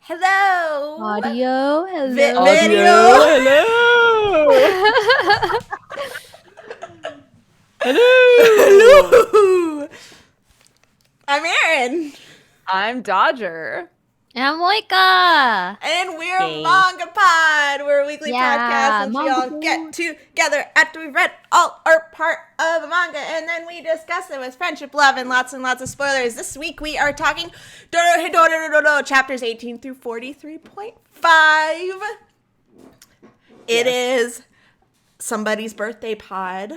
Hello. Audio, hello. Video. Hello. Hello. I'm Aaron. I'm Dodger. And I'm Moika. And we're Yay. Mangapod. We're a weekly Yeah, podcast in which we all Mangapod. get together after we've read all or part of a manga, and then we discuss it with friendship, love, and lots of spoilers. This week we are talking Dorohedoro chapters 18 through 43.5. It is somebody's birthday pod.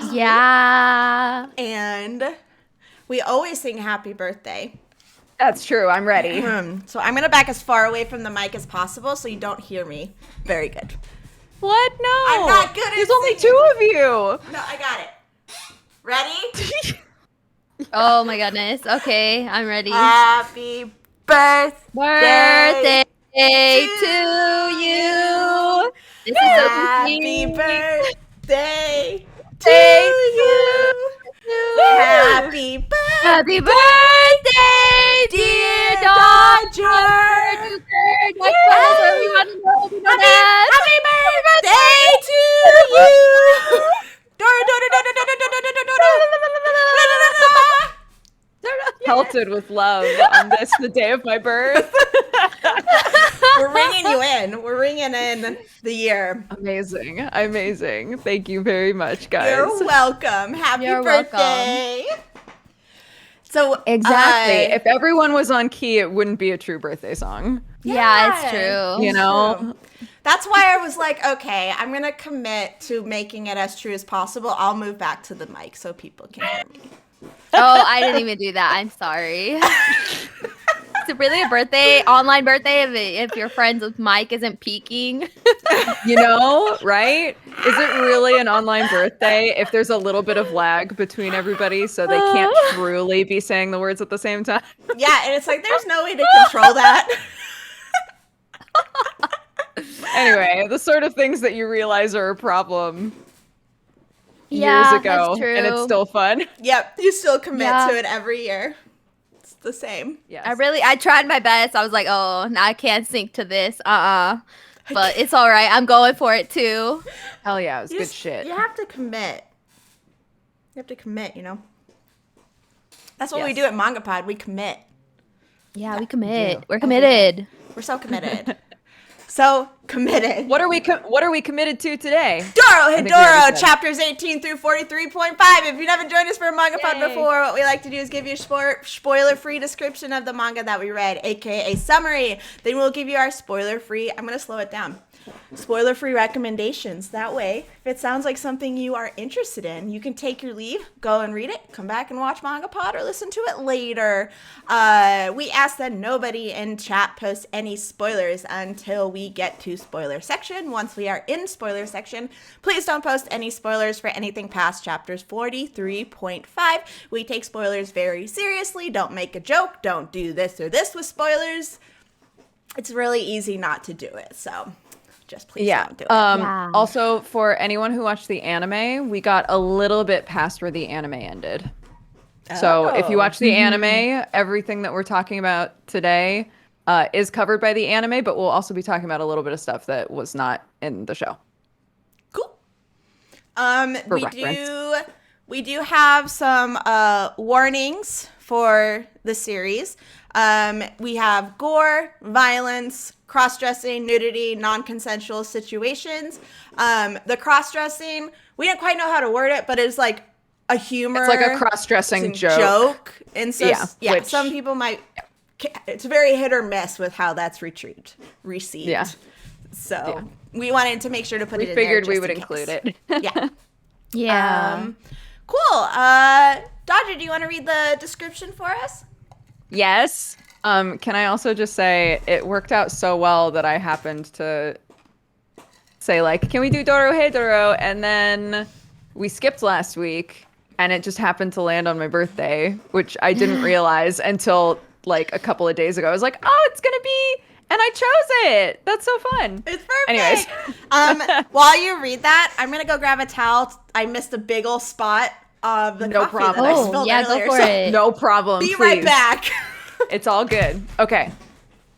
Yeah. And we always sing happy birthday. That's true. I'm ready. So I'm going to back as far away from the mic as possible so you don't hear me. Very good. What? No. I'm not good at There's only singing. 2 of you. No, I got it. Ready? Oh my goodness. Okay, I'm ready. Happy birthday to you. This is so Happy cute. birthday to Birthday you. Happy birthday, Happy birthday, dear Dodger. Dodger. Happy birthday to you. Pelted with love on this, the day of my birth. We're ringing you in. We're ringing in the year. Amazing. Thank you very much, guys. You're welcome. Happy You're birthday. So Exactly. If everyone was on key, it wouldn't be a true birthday song. Yeah, it's true. You know? That's why I was like, okay, I'm going to commit to making it as true as possible. I'll move back to the mic so people can hear me. Oh, I didn't even do that. I'm sorry. Is it really a birthday, online birthday, if your friends with Mike isn't peaking? You know, right? Is it really an online birthday if there's a little bit of lag between everybody so they can't truly be saying the words at the same time? Yeah, and it's like, there's no way to control that. Anyway, the sort of things that you realize are a problem Yeah, years ago, that's true. and it's still fun. Yep, you still commit Yeah. to it every year. It's the same. Yes. I tried my best. I was like, oh, no, I can't sync to this. But it's all right. I'm going for it too. Hell yeah, it was You good just- shit. You have to commit. You have to commit, you know? That's what we Yes. do at Mangapod. We commit. Yeah, we commit. do. We're committed. We're so committed. So committed. What are we committed to today? think we Dorohedoro, already said. chapters 18 through 43.5. If you've never joined us for a manga pod Yay. before, what we like to do is give you a spoiler-free description of the manga that we read, aka summary. Then we'll give you our spoiler-free, I'm going to slow it down, spoiler-free recommendations. That way, if it sounds like something you are interested in, you can take your leave, go and read it, come back and watch Manga Pod, or listen to it later. We ask that nobody in chat post any spoilers until we get to spoiler section. Once we are in spoiler section, please don't post any spoilers for anything past chapters 43.5. We take spoilers very seriously. Don't make a joke. Don't do this or this with spoilers. It's really easy not to do it, so just please don't do it. Yeah. Also, for anyone who watched the anime, we got a little bit past where the anime ended. So if you watch the anime, everything that we're talking about today is covered by the anime, but we'll also be talking about a little bit of stuff that was not in the show. Cool. For reference. We do have some warnings for the series. We have gore, violence, cross-dressing, nudity, non-consensual situations. The cross-dressing, we didn't quite know how to word it, but it's like a humor. It's like a cross-dressing joke. And so, Yeah, which- some people might, it's very hit or miss with how that's received. Yeah. So we wanted to make sure to put We it in there figured we just would in include case. it. Yeah. Yeah. Cool. Dodger, do you want to read the description for us? Yes. Can I also just say it worked out so well that I happened to say, like, can we do Dorohedoro? And then we skipped last week, and it just happened to land on my birthday, which I didn't realize until, like, a couple of days ago. I was like, oh, it's going to be... And I chose it. That's so fun. It's perfect. Anyways. While you read that, I'm going to go grab a towel. I missed a big ol' spot of the No coffee problem. that I Oh, spilled yeah, earlier. go for so it. No problem. Be please. right back. It's all good. Okay.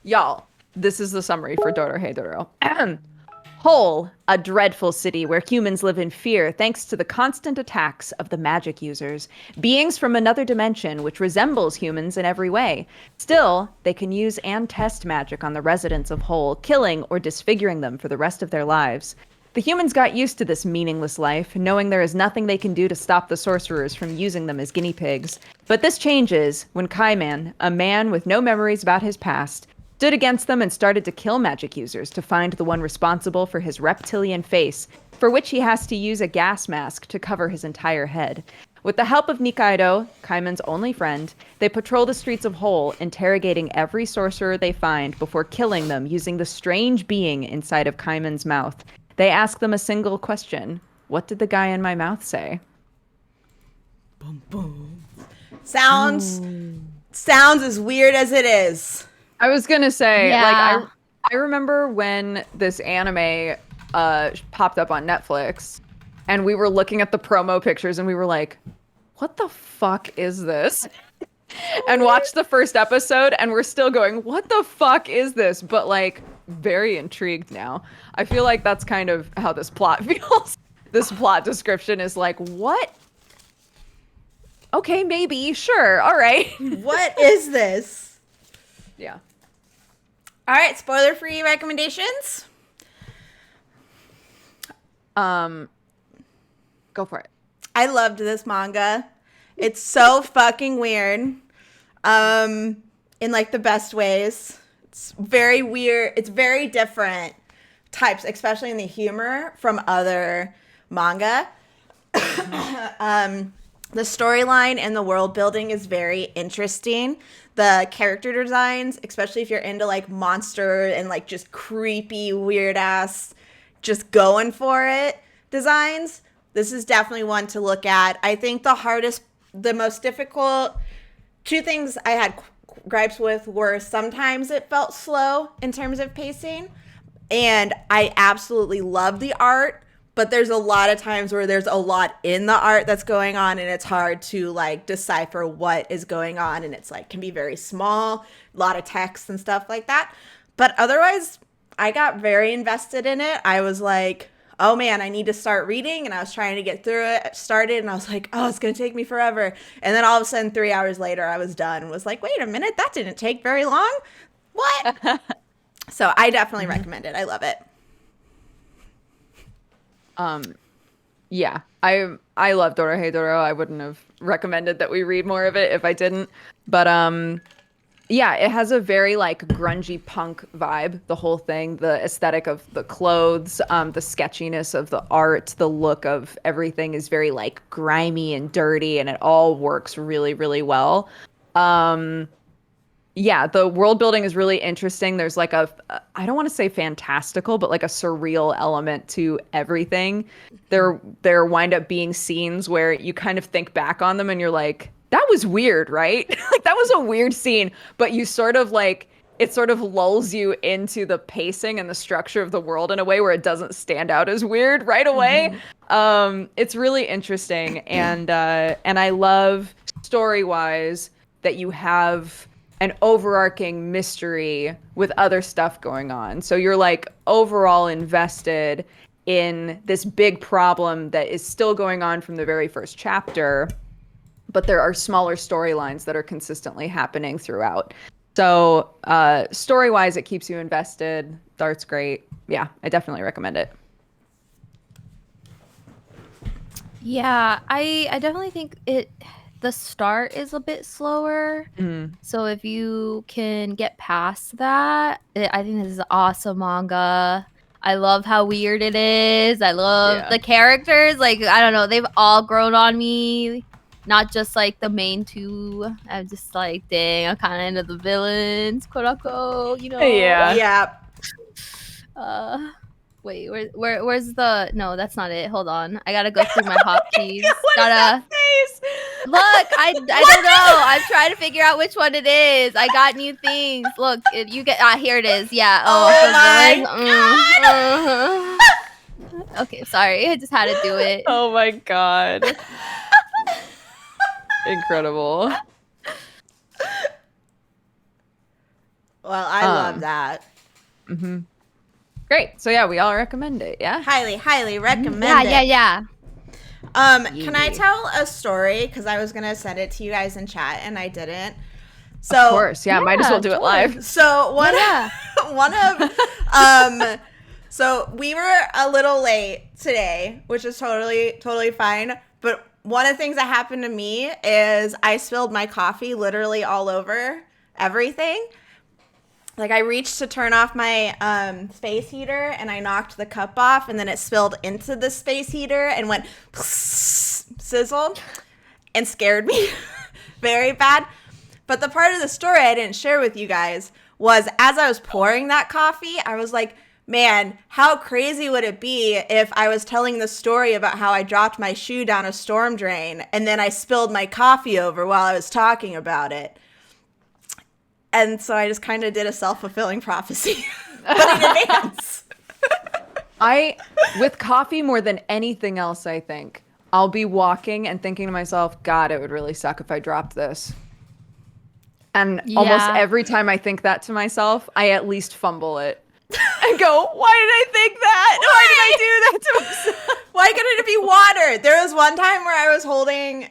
Y'all, this is the summary for Dorohedoro. Whole, a dreadful city where humans live in fear thanks to the constant attacks of the magic users, beings from another dimension which resembles humans in every way. Still, they can use and test magic on the residents of Whole, killing or disfiguring them for the rest of their lives. The humans got used to this meaningless life, knowing there is nothing they can do to stop the sorcerers from using them as guinea pigs. But this changes when Kaiman, a man with no memories about his past, stood against them and started to kill magic users to find the one responsible for his reptilian face, for which he has to use a gas mask to cover his entire head. With the help of Nikaido, Kaiman's only friend, they patrol the streets of Whole, interrogating every sorcerer they find before killing them using the strange being inside of Kaiman's mouth. They ask them a single question. What did the guy in my mouth say? Boom, boom. Sounds as weird as it is. I was gonna say, Yeah. like, I remember when this anime popped up on Netflix, and we were looking at the promo pictures, and we were like, "What the fuck is this?" And watched the first episode, and we're still going, "What the fuck is this?" But like, very intrigued now. I feel like that's kind of how this plot feels. This plot description is like, what? Okay, maybe, sure, all right. What is this? Yeah. All right, spoiler-free recommendations. Go for it. I loved this manga. It's so fucking weird. In like the best ways. It's very weird. It's very different types, especially in the humor from other manga. The storyline and the world building is very interesting. The character designs, especially if you're into like monster and like just creepy, weird ass, just going for it designs, this is definitely one to look at. I think the most difficult, two things I had gripes with were sometimes it felt slow in terms of pacing, and I absolutely love the art. But there's a lot of times where there's a lot in the art that's going on, and it's hard to like decipher what is going on, and it's like can be very small, a lot of text and stuff like that. But otherwise, I got very invested in it. I was like, oh man, I need to start reading, and I was trying to get through it, started, and I was like, oh, it's gonna take me forever. And then all of a sudden, 3 hours later, I was done and was like, wait a minute, that didn't take very long. What? So I definitely recommend it. I love it. Yeah, I love Dorohedoro. I wouldn't have recommended that we read more of it if I didn't. But yeah, it has a very like grungy punk vibe, the whole thing, the aesthetic of the clothes, the sketchiness of the art, the look of everything is very like grimy and dirty, and it all works really, really well. Yeah, the world building is really interesting. There's like I don't want to say fantastical, but like a surreal element to everything. There wind up being scenes where you kind of think back on them and you're like, that was weird, right? Like that was a weird scene, but you sort of like, it sort of lulls you into the pacing and the structure of the world in a way where it doesn't stand out as weird right away. It's really interesting. And I love story-wise that you have an overarching mystery with other stuff going on. So you're like overall invested in this big problem that is still going on from the very first chapter, but there are smaller storylines that are consistently happening throughout. So story-wise, it keeps you invested. The art's great. Yeah, I definitely recommend it. Yeah, I definitely think the start is a bit slower. So if you can get past that, I think this is an awesome manga. I love how weird it is. I love the characters. Like, I don't know, they've all grown on me. Not just like the main two. I'm just like, dang, I'm kind of into the villains, Kurako, you know. Yeah. Wait, where's the? No, that's not it. Hold on, I gotta go through my hotkeys. What is that face? Look, I don't know. I'm trying to figure out which one it is. I got new things. Look, you get here it is. Yeah. Oh my God. Okay, sorry. I just had to do it. Oh my god. Incredible. Well, I love that. Great. So yeah, we all recommend it. Yeah. Highly, highly recommend Yeah, it. yeah. Can I tell a story? Because I was gonna send it to you guys in chat and I didn't. So, Of course. Yeah. Might as well do it totally. live. So Yeah. one of so we were a little late today, which is totally fine. But one of the things that happened to me is I spilled my coffee literally all over everything. Like I reached to turn off my space heater and I knocked the cup off and then it spilled into the space heater and went sizzle and scared me very bad. But the part of the story I didn't share with you guys was as I was pouring that coffee, I was like, man, how crazy would it be if I was telling the story about how I dropped my shoe down a storm drain and then I spilled my coffee over while I was talking about it. And so I just kind of did a self-fulfilling prophecy, but in advance. With coffee more than anything else, I think, I'll be walking and thinking to myself, God, it would really suck if I dropped this. And almost every time I think that to myself, I at least fumble it. And go, why did I think that? Why did I do that to myself? Why couldn't it be water? There was one time where I was holding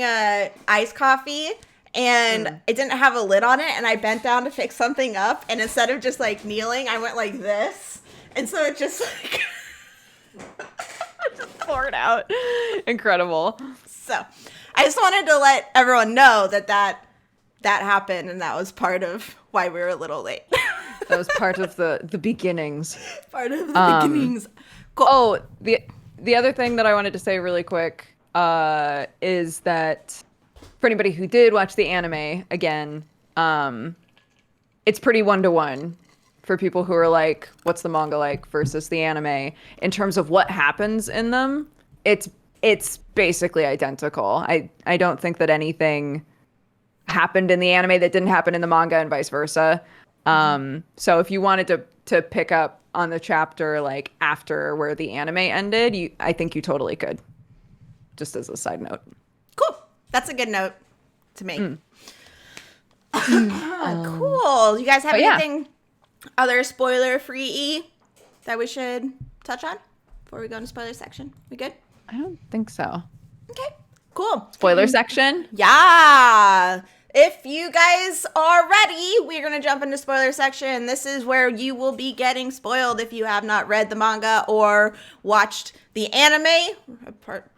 a iced coffee and it didn't have a lid on it and I bent down to pick something up and instead of just like kneeling, I went like this. And so it just like Just poured out. Incredible. so I just wanted to let everyone know that happened and that was part of why we were a little late. That was part of the beginnings. Part of the beginnings. Cool. Oh, the other thing that I wanted to say really quick is that for anybody who did watch the anime again, it's pretty 1-to-1 for people who are like, what's the manga like versus the anime in terms of what happens in them. It's basically identical. I don't think that anything happened in the anime that didn't happen in the manga and vice versa. So if you wanted to pick up on the chapter like after where the anime ended, I think you totally could. Just as a side note. Cool. That's a good note to make. Cool. You guys have anything other spoiler-free that we should touch on before we go into spoiler section? We good? I don't think so. Okay. Cool. Spoiler section? Yeah. If you guys are ready, we're going to jump into spoiler section. This is where you will be getting spoiled if you have not read the manga or watched the anime. Part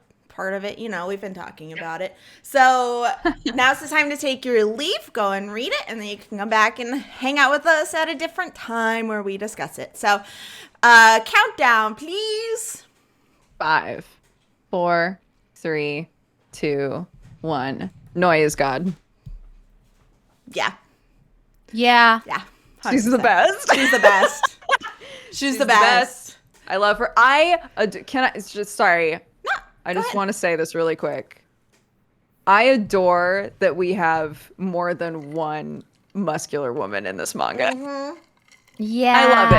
of it, we've been talking about it. So now's the time to take your leave, go and read it, and then you can come back and hang out with us at a different time where we discuss it. So countdown, please. 5, 4, 3, 2, 1. Noi is God. Yeah. Yeah. Yeah. 100%. She's the best. She's the best. She's the best. I love her. Sorry. I just want to say this really quick. I adore that we have more than one muscular woman in this manga. Mm-hmm. Yeah. I love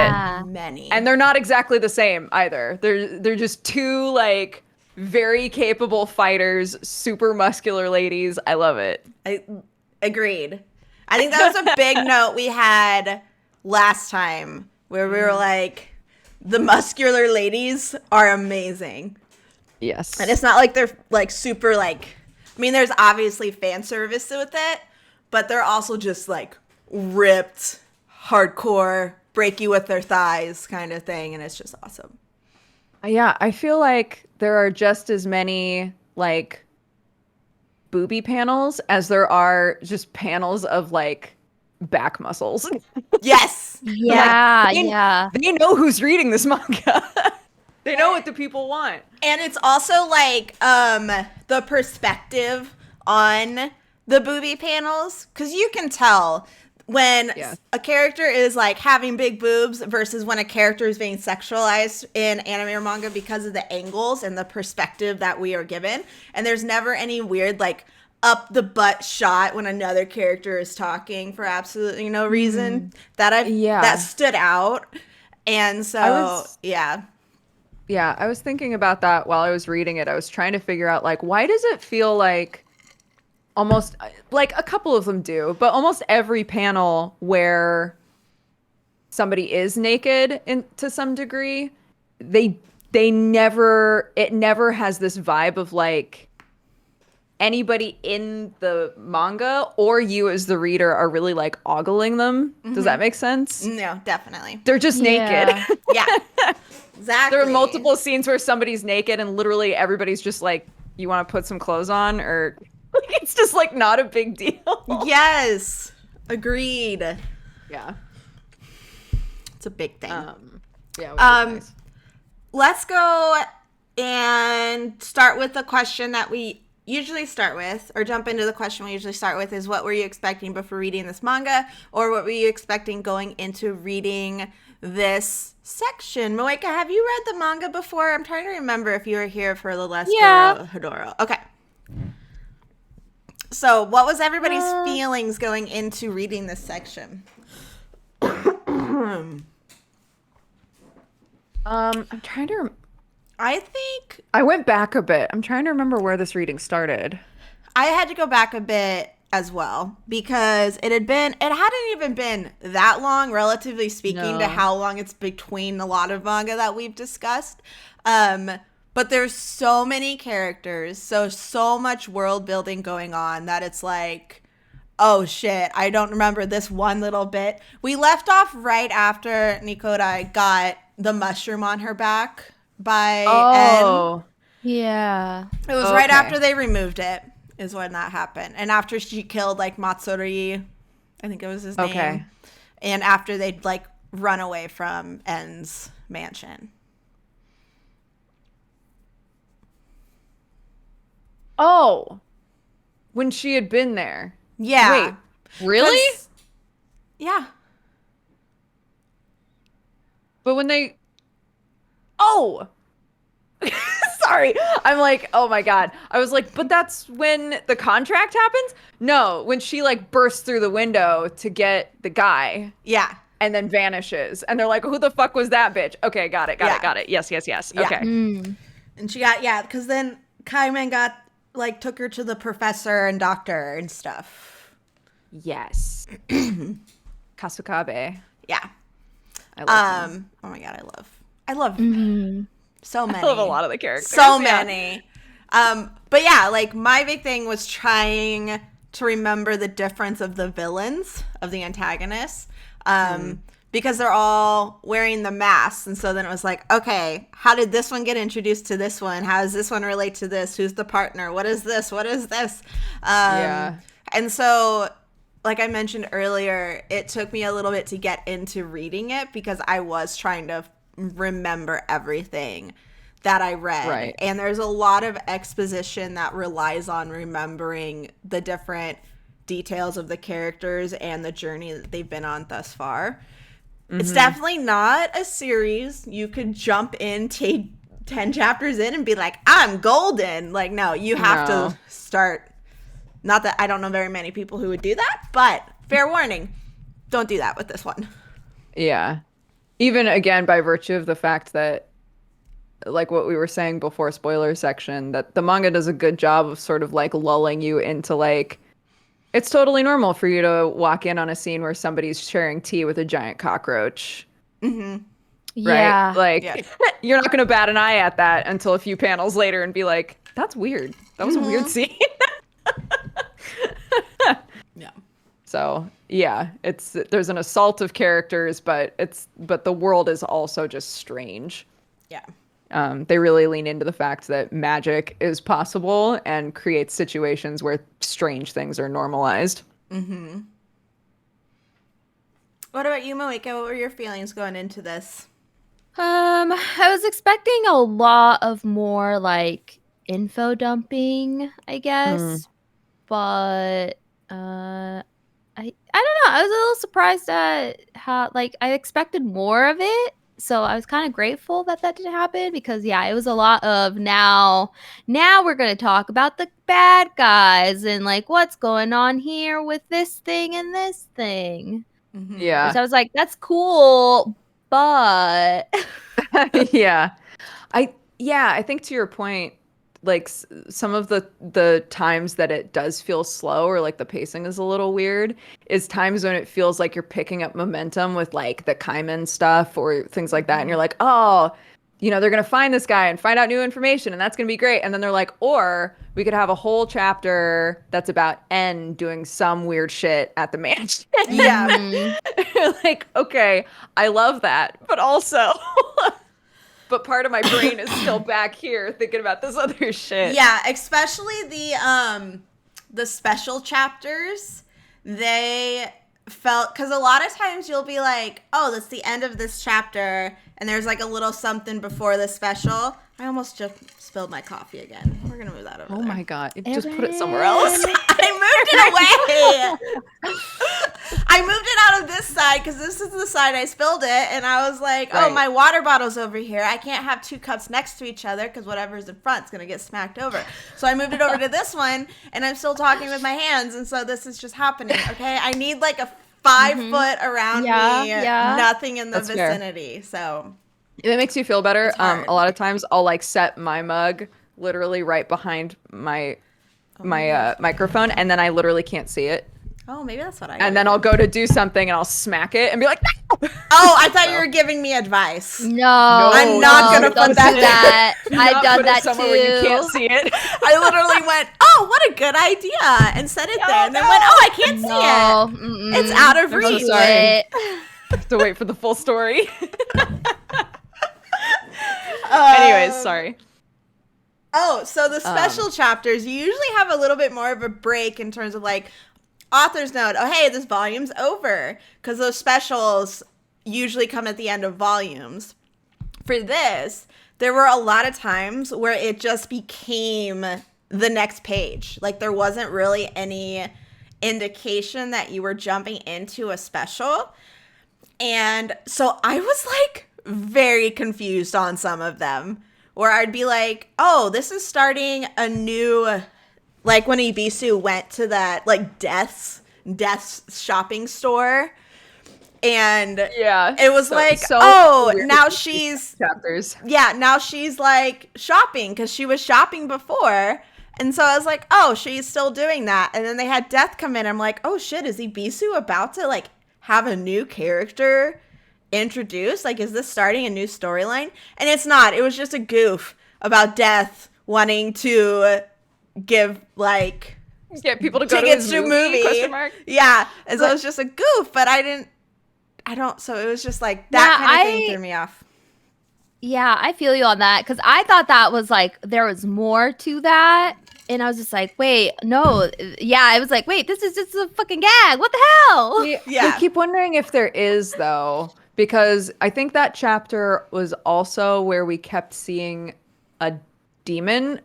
it. Many. And they're not exactly the same either. They're just two like very capable fighters, super muscular ladies. I love it. Agreed. I think that was a big note we had last time where we were like, the muscular ladies are amazing. Yes. And it's not like they're like super like, I mean, there's obviously fan service with it, but they're also just like ripped, hardcore, break you with their thighs kind of thing. And it's just awesome. Yeah, I feel like there are just as many like booby panels as there are just panels of like back muscles. Yes. Yeah. They know who's reading this manga. They know what the people want. And it's also like the perspective on the booby panels, because you can tell when a character is like having big boobs versus when a character is being sexualized in anime or manga because of the angles and the perspective that we are given. And there's never any weird like up the butt shot when another character is talking for absolutely no reason that stood out. And so Yeah, I was thinking about that while I was reading it. I was trying to figure out, like, why does it feel like almost like a couple of them do, but almost every panel where somebody is naked to some degree, they never it never has this vibe of like anybody in the manga or you as the reader are really like ogling them. Does that make sense? No, definitely. They're just naked. Yeah. Exactly. There are multiple scenes where somebody's naked and literally everybody's just like, you want to put some clothes on? Or it's just like not a big deal. Yes. Agreed. Yeah. It's a big thing. Yeah. Which is nice. Let's go and start with the question that we usually start with, or jump into the question we usually start with, is what were you expecting before reading this manga, or what were you expecting going into reading this section? Moeka, have you read the manga before? I'm trying to remember if you were here for the last Dorohedoro. Okay. So what was everybody's feelings going into reading this section? I'm trying to I think I went back a bit. I'm trying to remember where this reading started. I had to go back a bit as well because it hadn't even been that long, relatively speaking, to how long it's between a lot of manga that we've discussed. But there's so many characters, so much world building going on that it's like, oh shit, I don't remember this one little bit. We left off right after Nikodai got the mushroom on her back by N. Yeah. It was right after they removed it is when that happened. And after she killed like Matsuri, I think it was his name. And after they'd like run away from N's mansion. Oh. When she had been there. Yeah. Wait. Really? Yeah. But when they Oh. Sorry. I'm like, oh my God. I was like, but that's when the contract happens? No, when she like bursts through the window to get the guy. Yeah. And then vanishes. And they're like, who the fuck was that bitch? Okay, got it. Yes. Yeah. Okay. And she got, because then Kaiman took her to the professor and doctor and stuff. Yes. Kasukabe. Yeah. I love him. Oh my God, I love so many. I love a lot of the characters. So many. But yeah, like my big thing was trying to remember the difference of the villains, of the antagonists. Because they're all wearing the masks. And so then it was like, okay, how did this one get introduced to this one? How does this one relate to this? Who's the partner? What is this? What is this? And so, like I mentioned earlier, it took me a little bit to get into reading it because I was trying to remember everything that I read. Right. And there's a lot of exposition that relies on remembering the different details of the characters and the journey that they've been on thus far. It's definitely not a series you could jump in, take 10 chapters in and be like, I'm golden. Like, no, you have to start. Not that I don't know very many people who would do that, but fair warning, don't do that with this one. Yeah. Even again, by virtue of the fact that, like what we were saying before spoiler section, that the manga does a good job of sort of like lulling you into like, it's totally normal for you to walk in on a scene where somebody's sharing tea with a giant cockroach. Yeah. Right? Like, you're not going to bat an eye at that until a few panels later and be like, that's weird. That was a weird scene. Yeah. So, yeah, there's an assault of characters, but the world is also just strange. Yeah. They really lean into the fact that magic is possible and creates situations where strange things are normalized. Mm-hmm. What about you, Moeka? What were your feelings going into this? I was expecting a lot of more like info dumping, I guess. But I don't know. I was a little surprised at how I expected more of it. So I was kind of grateful that didn't happen because it was a lot of now we're going to talk about the bad guys and like what's going on here with this thing and this thing. Mm-hmm. Yeah. So I was like, that's cool, but yeah. I think to your point, like some of the times that it does feel slow or like the pacing is a little weird is times when it feels like you're picking up momentum with like the Kaiman stuff or things like that, and you're like, oh, you know, they're gonna find this guy and find out new information, and that's gonna be great. And then they're like, or we could have a whole chapter that's about N doing some weird shit at the mansion. Yeah. Like, okay, I love that, but also but part of my brain is still back here thinking about this other shit. Yeah, especially the special chapters. They felt, because a lot of times you'll be like, oh, that's the end of this chapter, and there's like a little something before the special. I almost just spilled my coffee again. We're gonna move that over. Oh there. my god! Just put it somewhere else. I moved it away. I moved it out of this side because this is the side I spilled it, and I was like, oh, Right. my water bottle's over here. I can't have two cups next to each other because whatever's in front's gonna get smacked over. So I moved it over to this one, and I'm still talking with my hands, and so this is just happening. Okay, I need like a 5 foot around me, nothing in the That's fair. vicinity. So If it makes you feel better, It's hard. a lot of times I'll like set my mug literally right behind my microphone, and then I literally can't see it. oh, maybe that's what I. And then I'll go to do something, and I'll smack it and be like, no! Oh, I thought you were giving me advice. No, I'm not gonna don't put that do that. Do I've not done put it that somewhere too. where you can't see it. I literally went, oh, what a good idea, and set it there, and then went, oh, I can't see it. It's out of I'm so reach. sorry. Have to wait for the full story. Anyways, sorry. Oh, so the special chapters, you usually have a little bit more of a break in terms of like author's note. Oh, hey, this volume's over, because those specials usually come at the end of volumes. For this, there were a lot of times where it just became the next page. Like there wasn't really any indication that you were jumping into a special. And so I was like very confused on some of them, where I'd be like, oh, this is starting a new, like when Ibisu went to that like death's shopping store. And Yeah. it was So- like, so oh, weird. now she's, Chapters. yeah, now she's like shopping because she was shopping before. And so I was like, oh, she's still doing that. And then they had Death come in. I'm like, oh shit, is Ibisu about to like have a new character introduced? Like, is this starting a new storyline? And it's not. It was just a goof about Death wanting to give like Get people to go to tickets his to a movie. Question mark. Yeah. And so it was just a goof, but so it was just like that Yeah, kind of thing threw me off. Yeah, I feel you on that because I thought that was like there was more to that, and I was just like, wait, no, yeah, I was like, wait, this is just a fucking gag. What the hell? Yeah. I keep wondering if there is though, because I think that chapter was also where we kept seeing a demon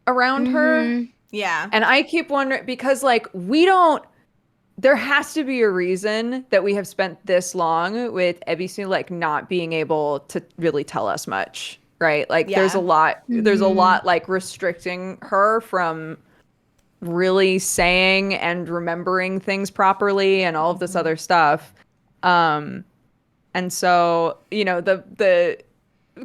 around her. Yeah. And I keep wondering because like there has to be a reason that we have spent this long with Ebisu like not being able to really tell us much, right? Like Yeah. there's a lot like restricting her from really saying and remembering things properly and all of this other stuff. And so, you know, the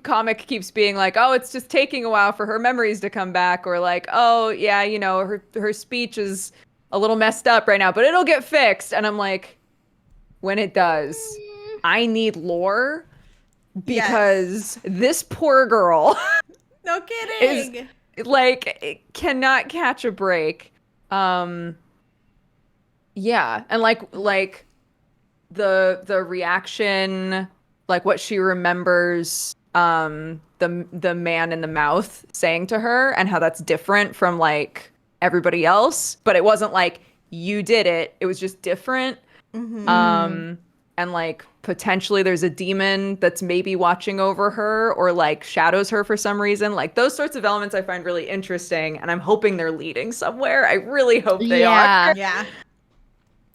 comic keeps being like, oh, it's just taking a while for her memories to come back, or like, oh yeah, you know, her speech is a little messed up right now, but it'll get fixed. And I'm like, when it does, I need lore, because this poor girl No kidding. like cannot catch a break. Yeah, and like the reaction, like what she remembers the man in the mouth saying to her, and how that's different from like everybody else, but it wasn't like you did it, it was just different. And like potentially there's a demon that's maybe watching over her or like shadows her for some reason. Like those sorts of elements I find really interesting, and I'm hoping they're leading somewhere. I really hope they are. Yeah.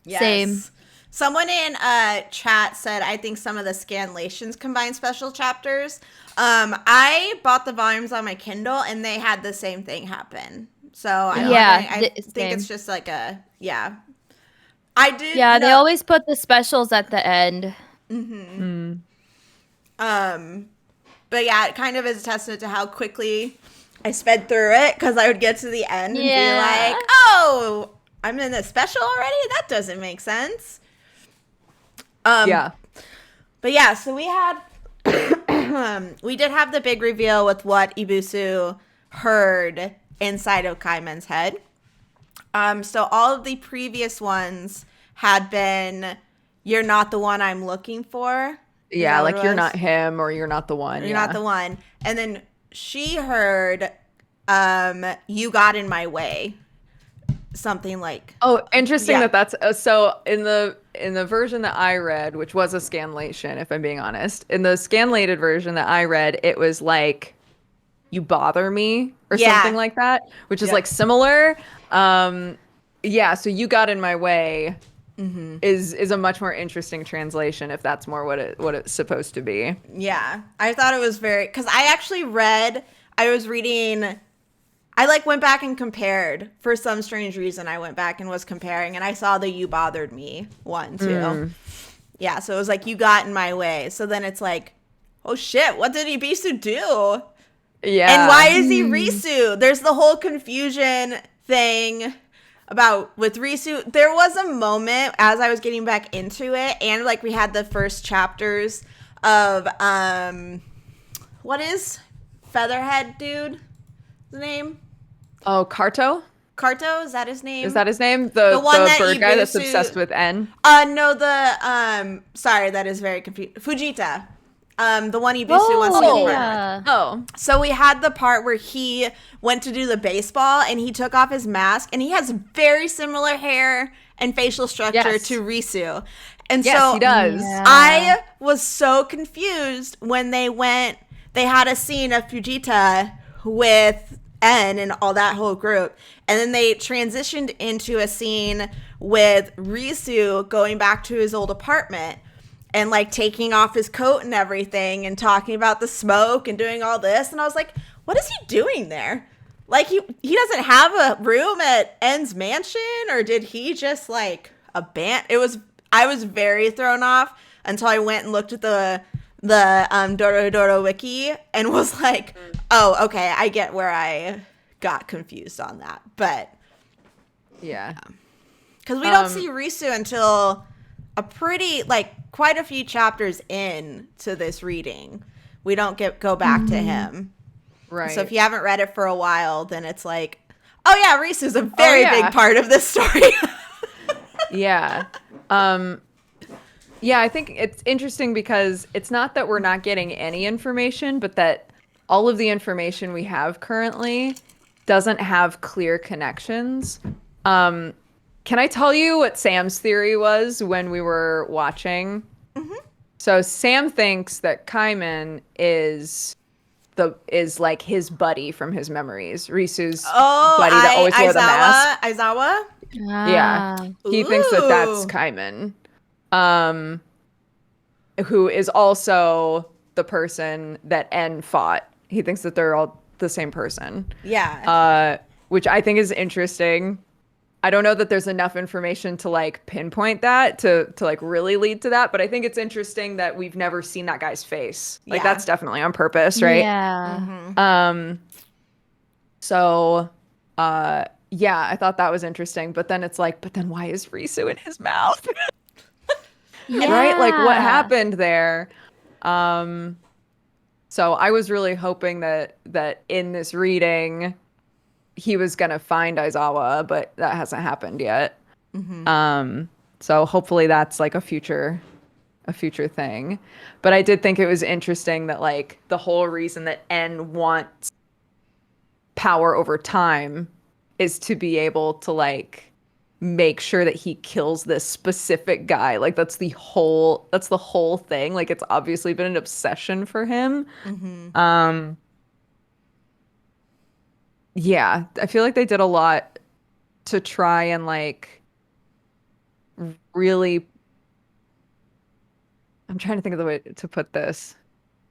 Yes. Same. Someone in chat said, I think some of the scanlations combine special chapters. I bought the volumes on my Kindle, and they had the same thing happen. So I think it's just like a, yeah. I did. Yeah, they always put the specials at the end. But yeah, it kind of is a testament to how quickly I sped through it because I would get to the end and be like, oh, I'm in a special already? That doesn't make sense. Yeah. But yeah, so we had we did have the big reveal with what Ibusu heard inside of Kaiman's head. So all of the previous ones had been, you're not the one I'm looking for. Yeah, like you're not him or you're not the one. You're not the one. And then she heard, you got in my way. Something like. Oh, interesting that's so in the version that I read, which was a scanlation, if I'm being honest. In the scanlated version that I read, it was like, you bother me or something like that, which is like similar. Yeah, so you got in my way is a much more interesting translation if that's more what it's supposed to be. Yeah, I thought it was very, because I was reading, I like went back and compared. For some strange reason, I went back and was comparing, and I saw the "you bothered me" one too. Yeah, so it was like, you got in my way. So then it's like, oh shit, what did Ibisu do? Yeah. And why is he Risu? There's the whole confusion thing about with Risu. There was a moment as I was getting back into it, and like we had the first chapters of what is Featherhead dude? The name? Oh, Karto? Karto, is that his name? Is that his name? The one that bird guy that's obsessed with N? No, sorry, that is very confusing. Fujita. The one Ibisu wants to get partnered with. Oh. So we had the part where he went to do the baseball and he took off his mask, and he has very similar hair and facial structure to Risu. And so he does. I was so confused when they had a scene of Fujita with N and all that whole group. And then they transitioned into a scene with Risu going back to his old apartment and like taking off his coat and everything and talking about the smoke and doing all this. And I was like, what is he doing there? Like he doesn't have a room at N's mansion, or did he just like I was very thrown off until I went and looked at the Dorohedoro wiki and was like, oh, okay, I get where I got confused on that. But yeah, because we don't see Risu until quite a few chapters in to this reading. We don't go back to him. Right. So if you haven't read it for a while, then it's like, oh yeah, Risu's a very big part of this story. Yeah. Yeah, I think it's interesting because it's not that we're not getting any information, but that all of the information we have currently doesn't have clear connections. Can I tell you what Sam's theory was when we were watching? Mm-hmm. So Sam thinks that Kaiman is like his buddy from his memories. Risu's buddy that always wore the mask. Aizawa? Yeah. He thinks that that's Kaiman. Who is also the person that N fought. He thinks that they're all the same person. Yeah. Which I think is interesting. I don't know that there's enough information to like pinpoint that to like really lead to that, but I think it's interesting that we've never seen that guy's face. Like that's definitely on purpose, right? Yeah. Mm-hmm. So yeah, I thought that was interesting, but then it's like, but then why is Risu in his mouth? Yeah. Right? Like what happened there? So I was really hoping that in this reading he was gonna find Aizawa, but that hasn't happened yet. Mm-hmm. So hopefully that's like a future thing. But I did think it was interesting that like the whole reason that N wants power over time is to be able to like make sure that he kills this specific guy. Like that's the whole thing. Like it's obviously been an obsession for him. Mm-hmm. Yeah, I feel like they did a lot to try and like really, I'm trying to think of the way to put this.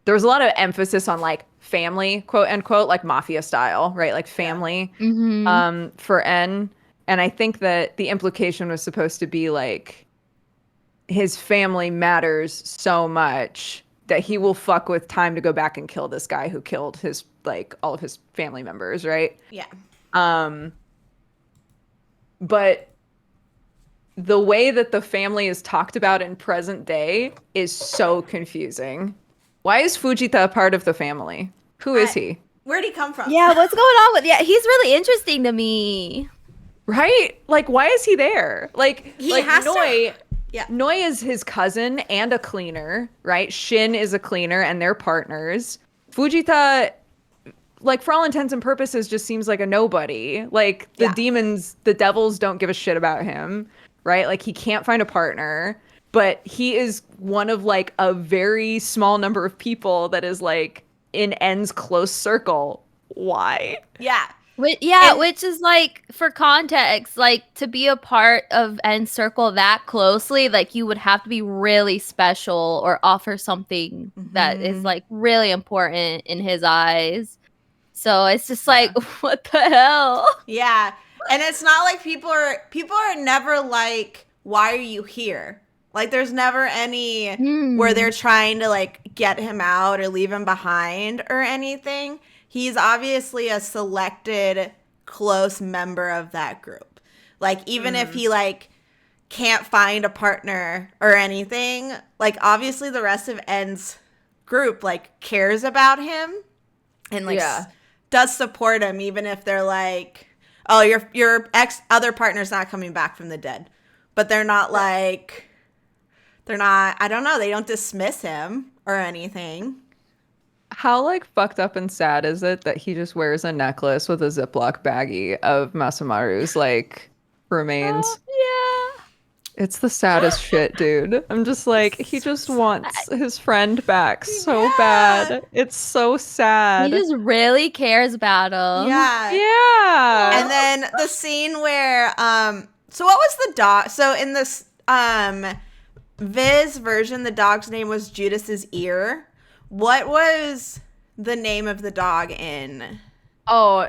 There was a lot of emphasis on like family, quote unquote, like mafia style, right? Like family for N. And I think that the implication was supposed to be like his family matters so much that he will fuck with time to go back and kill this guy who killed his like all of his family members, right? Yeah. But the way that the family is talked about in present day is so confusing. Why is Fujita a part of the family? Who is he? Where'd he come from? Yeah, what's going on with? Yeah, he's really interesting to me. Right? Like, why is he there? Like, He like has to- Noi. Yeah. Noi is his cousin and a cleaner, right? Shin is a cleaner, and they're partners. Fujita, like, for all intents and purposes, just seems like a nobody. Like, the demons, the devils don't give a shit about him, right? Like, he can't find a partner, but he is one of, like, a very small number of people that is, like, in N's close circle. Why? Yeah. Which is like, for context, like to be a part of N Circle that closely, like you would have to be really special or offer something that is like really important in his eyes. So it's just like, what the hell? Yeah. And it's not like people are never like, why are you here? Like there's never any where they're trying to like get him out or leave him behind or anything. He's obviously a selected close member of that group. Like even if he like can't find a partner or anything, like obviously the rest of N's group like cares about him and like does support him even if they're like, oh, your other partner's not coming back from the dead. But they're not like, I don't know, they don't dismiss him or anything. How, like, fucked up and sad is it that he just wears a necklace with a Ziploc baggie of Masamaru's, like, remains? Yeah. It's the saddest shit, dude. I'm just like, he just wants his friend back so bad. It's so sad. He just really cares about him. Yeah. Yeah. And then the scene where, so what was the dog? So in this, Viz version, the dog's name was Judas's Ear. What was the name of the dog in? Oh,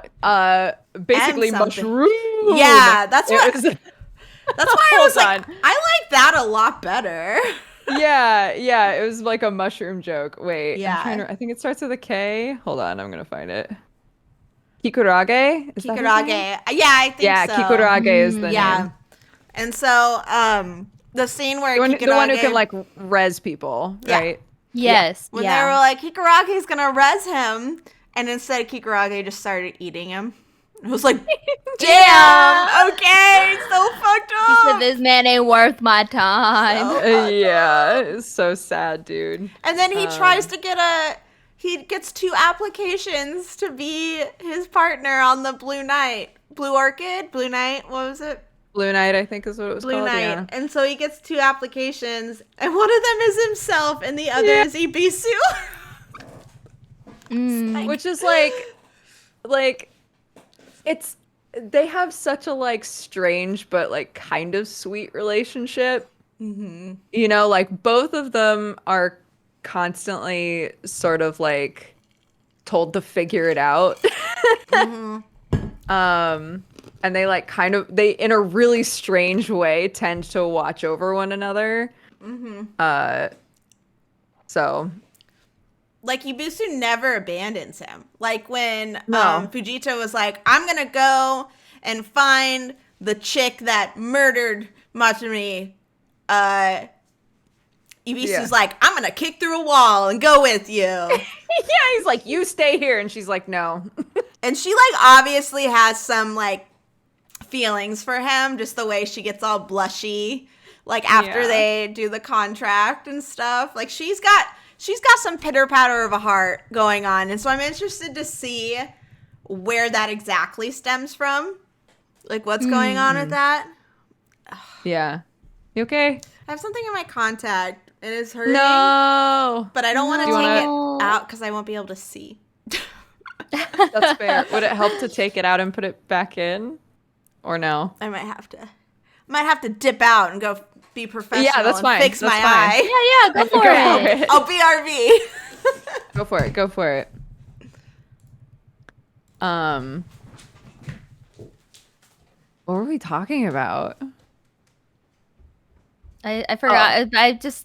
basically something. mushroom. Yeah, that's what. That's why I was like, Hold on. I like that a lot better. Yeah, it was like a mushroom joke. Wait, Yeah. I think it starts with a K. Hold on, I'm gonna find it. Kikurage? Is that his Kikurage. name? Yeah, I think Yeah, so. Kikurage is the name. And so, the scene where The one who can like res people, Yeah. right? Yes. when they were like, Kikurage's gonna res him, and instead Kikurage just started eating him. I was like, damn, okay, so fucked He up. said, this man ain't worth my time. Yeah, it's so sad, dude. And then he tries to he gets 2 applications to be his partner on the Blue Knight. Blue Orchid? Blue Knight? What was it? Blue Knight, I think is what it was Blue called. Knight. Yeah. And so he gets 2 applications, and one of them is himself, and the other is Ibisu. Which is like they have such a like strange but like kind of sweet relationship. Mm-hmm. You know, like both of them are constantly sort of like told to figure it out. And they like they in a really strange way tend to watch over one another. So Like, Ibisu never abandons him. Like, when Fujita was like, I'm gonna go and find the chick that murdered Matsumi, Ibisu's like, I'm gonna kick through a wall and go with you. yeah, he's like, you stay here, and she's like, no. And she, like, obviously has some, like, feelings for him, just the way she gets all blushy, like, after they do the contract and stuff. Like, she's got some pitter-patter of a heart going on, and so I'm interested to see where that exactly stems from. Like, what's going on with that? Yeah. You okay? I have something in my contact. It is hurting. No. But I don't want to No. take it out because I won't be able to see. That's fair. Would it help to take it out and put it back in? Or no? I might have to dip out and go be professional that's and fine. fix That's my fine. eye. Yeah, go for it. I'll BRB. Go for it. Go for it. What were we talking about? I forgot.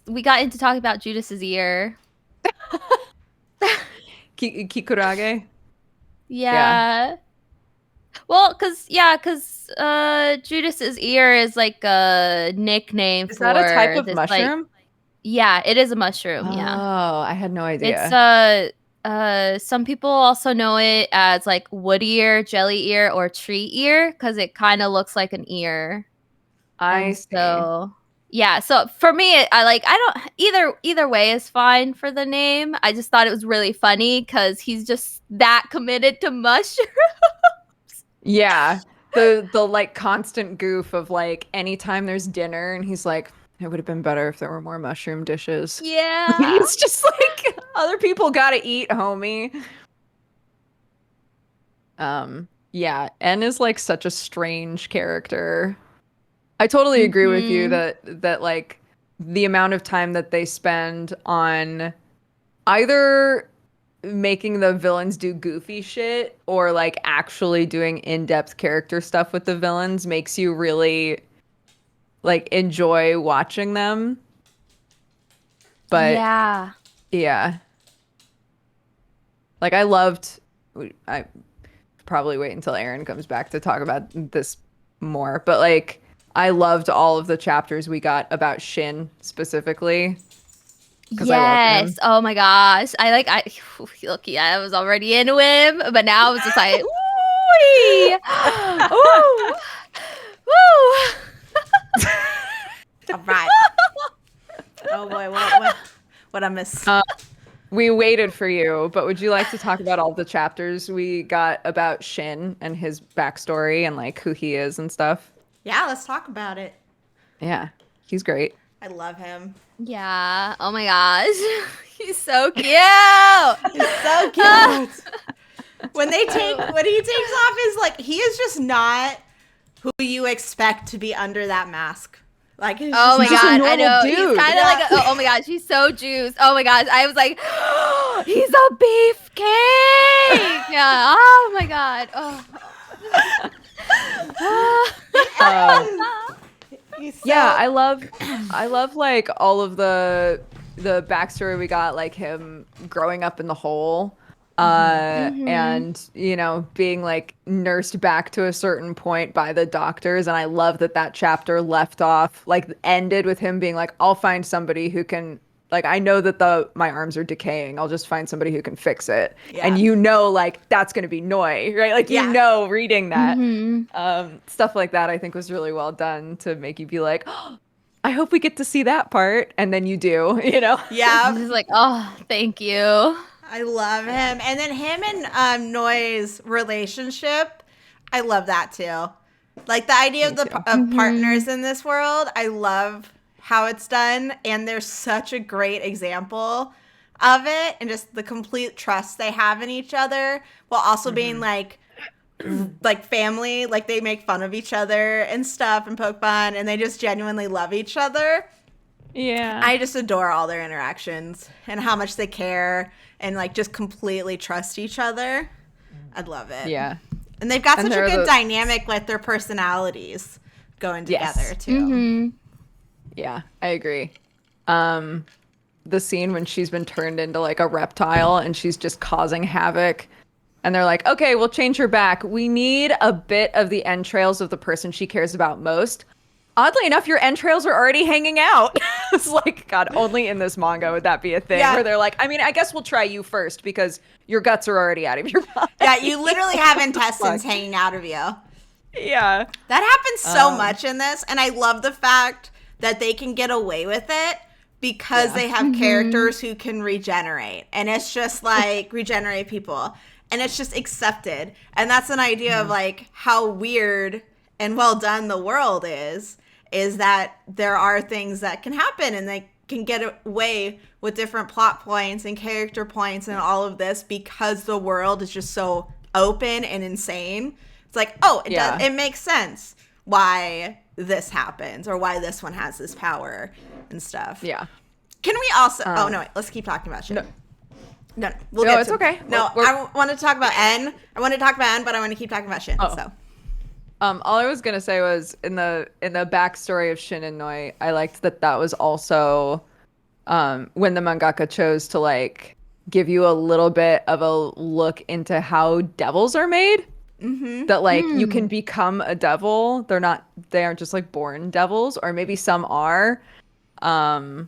We got into talking about Judas's ear. Kikurage? Yeah. Well, cause Judas's ear is like a nickname Is that a type for of this like mushroom? yeah, it is a Oh, mushroom, yeah. I had no It's idea. some people also know it as like wood ear, jelly ear, or tree ear because it kind of looks like an ear. I And see. so yeah, so for me I don't either way is fine for the name. I just thought it was really funny because he's just that committed to mushroom. Yeah. The like constant goof of like anytime there's dinner and he's like, it would have been better if there were more mushroom dishes. Yeah. He's just like other people gotta eat, homie. Yeah, N is like such a strange character. I totally agree with you Mhm. that like the amount of time that they spend on either making the villains do goofy shit or like actually doing in-depth character stuff with the villains makes you really like enjoy watching them. But Yeah. yeah, like I probably wait until Aaron comes back to talk about this more, but like I loved all of the chapters we got about Shin specifically because I love Yes. him. Oh my gosh. Look, yeah, I was already into him, but now I was just like, ooh, ooh, ooh. All right. Oh boy, what I miss. We waited for you, but would you like to talk about all the chapters we got about Shin and his backstory and like who he is and stuff? Yeah, let's talk about it. Yeah, he's great. I love him. Yeah. Oh my gosh. He's so cute. He's so cute. When he takes off his like he is just not who you expect to be under that mask. Like he's Oh my He's just a god, I normal know. He's dude. kind of Yeah. like, oh my gosh, he's so juiced. Oh my gosh, I was like, he's a beefcake. Yeah. Oh my god. Um, He's so yeah, I love like all of the backstory we got, like him growing up in the hole, Mhm. and you know being like nursed back to a certain point by the doctors, and I love that that chapter left off like ended with him being like, I'll find somebody who can. Like I know that my arms are decaying. I'll just find somebody who can fix it. Yeah. And you know, like that's gonna be Noi, right? Like you Yeah. know, reading that. Mhm. Stuff like that I think was really well done to make you be like, oh, I hope we get to see that part, and then you do, you know. He's yeah. just like, oh, thank you. I love him. And then him and Noi's relationship, I love that too. Like the idea Me of the too. of Mhm. partners in this world, I love how it's done, and there's such a great example of it, and just the complete trust they have in each other, while also being like family. Like they make fun of each other and stuff and poke fun, and they just genuinely love each other. Yeah. I just adore all their interactions and how much they care and like just completely trust each other. I love it. Yeah. And they've got And such a they're good the dynamic with their personalities going together yes. too. Mhm. Yeah, I agree. Um, the scene when she's been turned into like a reptile and she's just causing havoc. And they're like, okay, we'll change her back. We need a bit of the entrails of the person she cares about most. Oddly enough, your entrails are already hanging out. It's like, God, only in this manga would that be a thing Yeah. where they're like, I mean, I guess we'll try you first because your guts are already out of your body. Yeah, you literally have intestines Fuck. hanging out of you. Yeah. That happens so much in this, and I love the fact that they can get away with it because Yeah. they have characters who can regenerate, and it's just like regenerate people, and it's just accepted. And that's an idea of like how weird and well done the world is that there are things that can happen and they can get away with different plot points and character points and all of this because the world is just so open and insane. It's like, oh, Yeah. it makes sense why this happens or why this one has this power and stuff. Yeah. Can we also? Oh no, wait, let's keep talking about shit. No. No, we'll No, get it's to okay. No, We're- I want to talk about N. I want to talk about N, but I want to keep talking about Shin. Oh. So All I was gonna say was in the backstory of Shin and Noi, I liked that was also when the mangaka chose to like give you a little bit of a look into how devils are made. That like you can become a devil. They aren't just like born devils, or maybe some are. And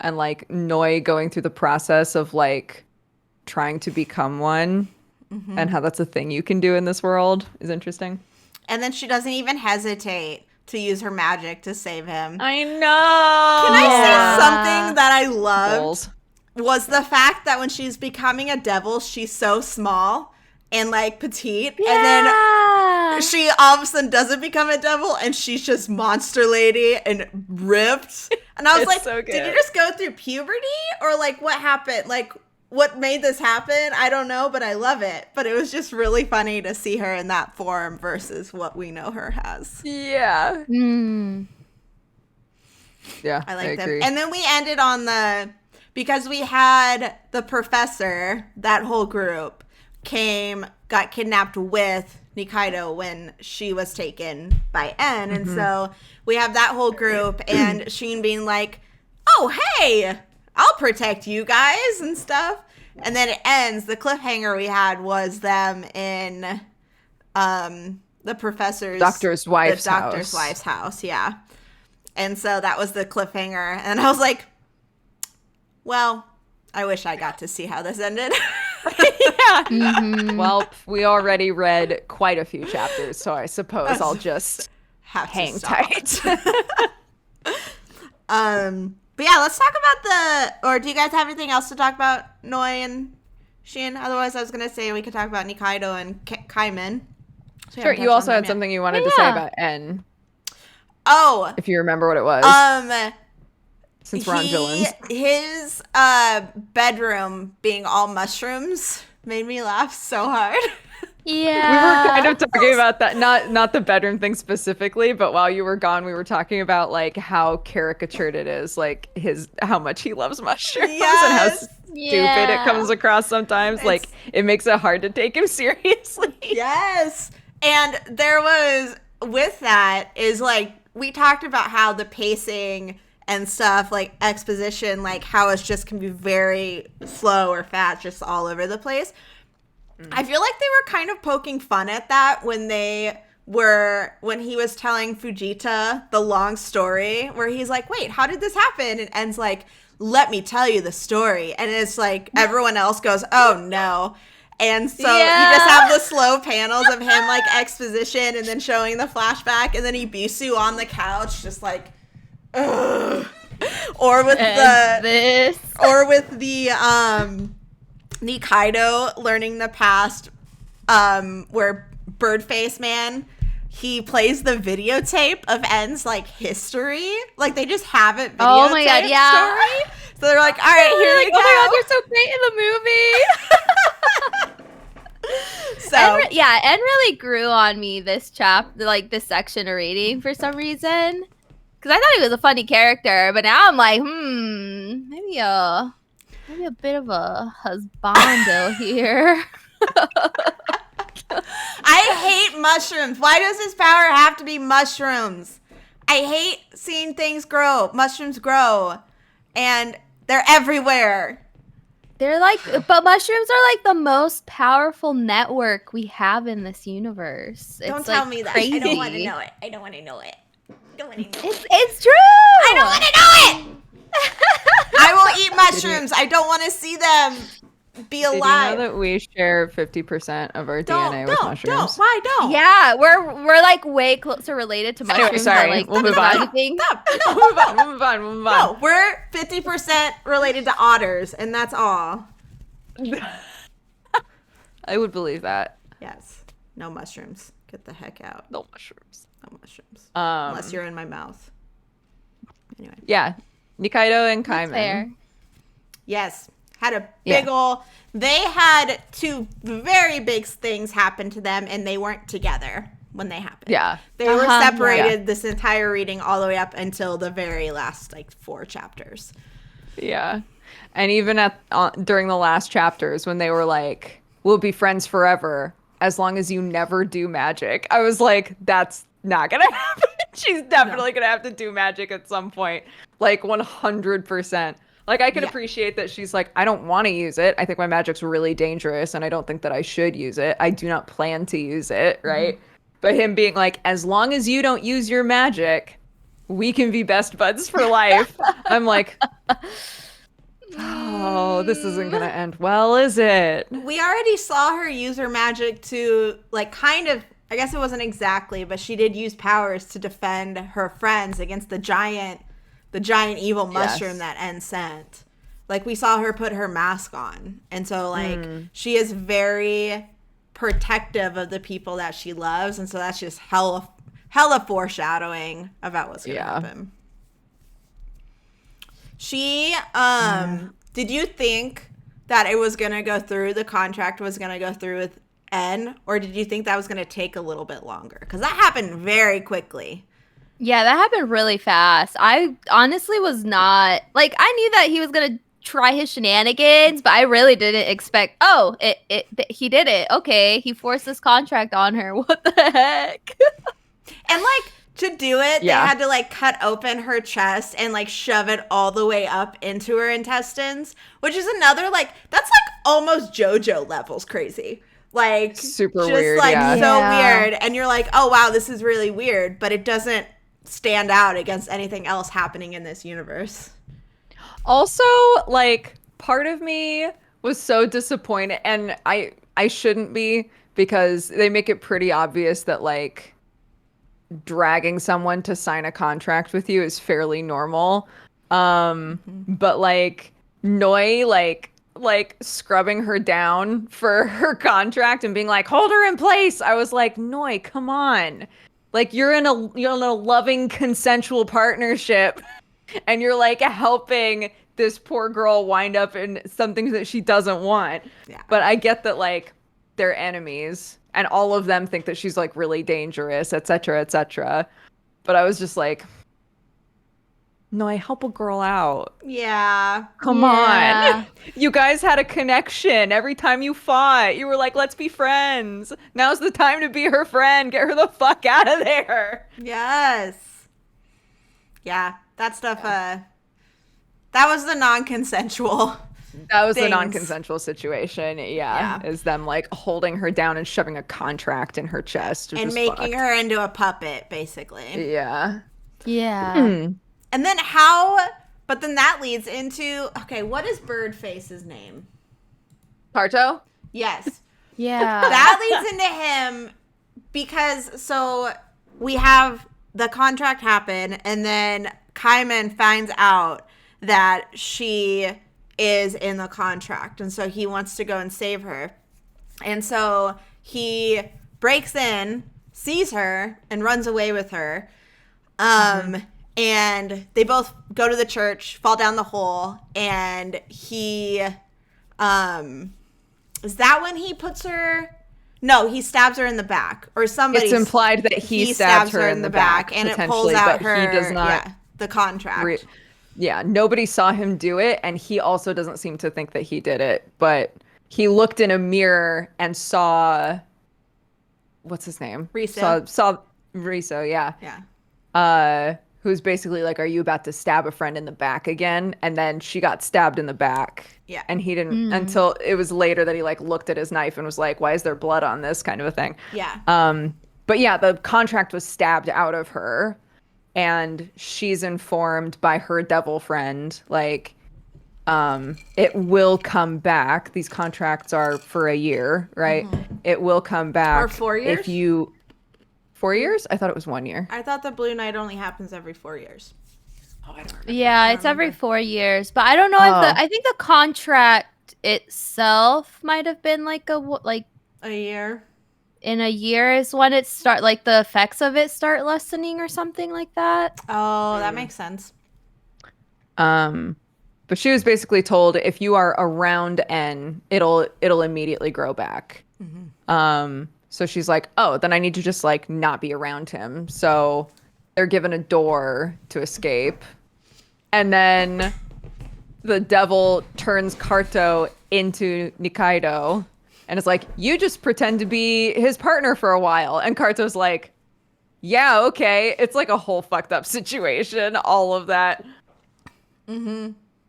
like Noi going through the process of like trying to become one, and how that's a thing you can do in this world is interesting. And then she doesn't even hesitate to use her magic to save him. I know. Can I say something that I loved? Balls. Was the fact that when she's becoming a devil, she's so small and like petite, and then she all of a sudden doesn't become a devil, and she's just monster lady and ripped. And I was It's like, so good. did you just go through puberty, or like what happened? Like what made this happen? I don't know, but I love it. But it was just really funny to see her in that form versus what we know her as. Yeah. Yeah. I like them. agree. And then we ended on because we had the professor, that whole group got kidnapped with Nikaido when she was taken by En. And so we have that whole group and Sheen being like, oh, hey, I'll protect you guys and stuff. And then it ends. The cliffhanger we had was them in the professor's Doctor's wife's house. Yeah. And so that was the cliffhanger. And I was like, well, I wish I got to see how this ended. Yeah. Well, we already read quite a few chapters, so I suppose I'll just hang tight. But yeah, let's talk about or do you guys have anything else to talk about Noi and Shin? Otherwise, I was going to say we could talk about Nikaido and Kaiman. So Sure, you also had something you wanted to say about En. Oh. If you remember what it was. Since we're on villains. His bedroom being all mushrooms made me laugh so hard. Yeah. We were kind of talking about that, not the bedroom thing specifically, but while you were gone, we were talking about like how caricatured it is, like how much he loves mushrooms and how stupid it comes across sometimes. Like it makes it hard to take him seriously. Yes. And there was, with that, is like, we talked about how the pacing and stuff, like exposition, like how it's just can be very slow or fast, just all over the place. I feel like they were kind of poking fun at that when he was telling Fujita the long story, where he's like, wait, how did this happen? And En's like, let me tell you the story. And it's like, everyone else goes, oh no. And so you just have the slow panels of him like exposition and then showing the flashback, and then Ibisu on the couch just like, ugh. Or with the Nikaido learning the past, where Birdface Man, he plays the videotape of En's like history. Like they just have it videotaped. Oh my god, yeah. Story. So they're like, all right, here you go. Oh my god, you're so great in the movie. So En really grew on me this this section of reading for some reason. Because I thought he was a funny character, but now I'm like, maybe a bit of a husbando here. I hate mushrooms. Why does his power have to be mushrooms? I hate seeing things grow. Mushrooms grow. And they're everywhere. They're like, but mushrooms are like the most powerful network we have in this universe. Don't tell me that. Crazy. I don't want to know it. I don't want to know it. It's true. I don't want to know it. I will eat mushrooms. I don't want to see them be alive. Did you know that we share 50% of our DNA with mushrooms? Why don't? Yeah, we're like way closer related to mushrooms. Anyway, sorry. Like, We'll move on. Stop. We'll move on. No, we're 50% related to otters, and that's all. I would believe that. Yes. No mushrooms. Get the heck out. No mushrooms. No mushrooms. Unless you're in my mouth. Anyway. Yeah. Nikaido and That's Kaiman. fair. Yes. Had a big ol'... They had two very big things happen to them, and they weren't together when they happened. Yeah. They were separated this entire reading all the way up until the very last, 4 chapters. Yeah. And even during the last chapters when they were like, we'll be friends forever as long as you never do magic. I was like, that's not going to happen. She's definitely going to have to do magic at some point. 100%. Like, I can Yeah. appreciate that she's like, I don't want to use it. I think my magic's really dangerous, and I don't think that I should use it. I do not plan to use it, right? But him being like, as long as you don't use your magic, we can be best buds for life. I'm like, oh, this isn't gonna end well, is it? We already saw her use her magic to, like, kind of, I guess it wasn't exactly, but she did use powers to defend her friends against the giant evil mushroom that N sent. Like, we saw her put her mask on. And so, like, she is very protective of the people that she loves. And so that's just hella foreshadowing about what's going to happen. She, did you think that it was going to go through, the contract was going to go through with N, or did you think that was going to take a little bit longer? Because that happened very quickly. Yeah, that happened really fast. I honestly was not, like, I knew that he was going to try his shenanigans, but I really didn't expect, he did it. Okay, he forced this contract on her. What the heck? And, like, to do it, they had to, like, cut open her chest and, like, shove it all the way up into her intestines, which is another, like, that's, like, almost JoJo levels crazy. Like, super just, weird, like, yeah. so weird. And you're like, oh, wow, this is really weird, but it doesn't stand out against anything else happening in this universe. Also, like, part of me was so disappointed, and I shouldn't be, because they make it pretty obvious that, like, dragging someone to sign a contract with you is fairly normal. But, like, Noi, like scrubbing her down for her contract and being like, hold her in place. I was like, Noi, come on. Like, you're in a loving consensual partnership, and you're, like, helping this poor girl wind up in something that she doesn't want. Yeah. But I get that, like, they're enemies, and all of them think that she's, like, really dangerous, etc., etc. But I was just like, no, I help a girl out. Yeah. Come on. You guys had a connection. Every time you fought, you were like, let's be friends. Now's the time to be her friend. Get her the fuck out of there. Yes. Yeah, that stuff, that was the non-consensual. That was the non-consensual situation. Yeah. Is them, like, holding her down and shoving a contract in her chest. And making her into a puppet, basically. Yeah. Yeah. And then but then that leads into, okay, what is Birdface's name? Parto? Yes. Yeah. That leads into him because, so we have the contract happen, and then Kaiman finds out that she is in the contract, and so he wants to go and save her. And so he breaks in, sees her, and runs away with her. And they both go to the church, fall down the hole, and he, is that when he puts her? No, he stabs her in the back, or somebody. It's implied that he stabs her in the back, and it pulls out her. He does not. The contract. Nobody saw him do it, and he also doesn't seem to think that he did it. But he looked in a mirror and saw, what's his name? Riso. Saw Riso, yeah. Yeah. Who's basically like, are you about to stab a friend in the back again? And then she got stabbed in the back. Yeah. And he didn't, until it was later that he, like, looked at his knife and was like, why is there blood on this, kind of a thing. Yeah. But yeah, the contract was stabbed out of her, and she's informed by her devil friend, like, it will come back. These contracts are for a year, right? It will come back. Or 4 years? If you... 4 years? I thought it was 1 year. I thought the Blue Knight only happens every 4 years. Oh, I don't remember. Yeah, it's every 4 years. But I don't know if I think the contract itself might have been like a year. In a year is when it like the effects of it start lessening or something like that. Oh, that makes sense. But she was basically told, if you are around N, it'll immediately grow back. So she's like, oh, then I need to just, like, not be around him. So they're given a door to escape. And then the devil turns Karto into Nikaido and is like, you just pretend to be his partner for a while. And Karto's like, yeah, okay. It's like a whole fucked up situation, all of that.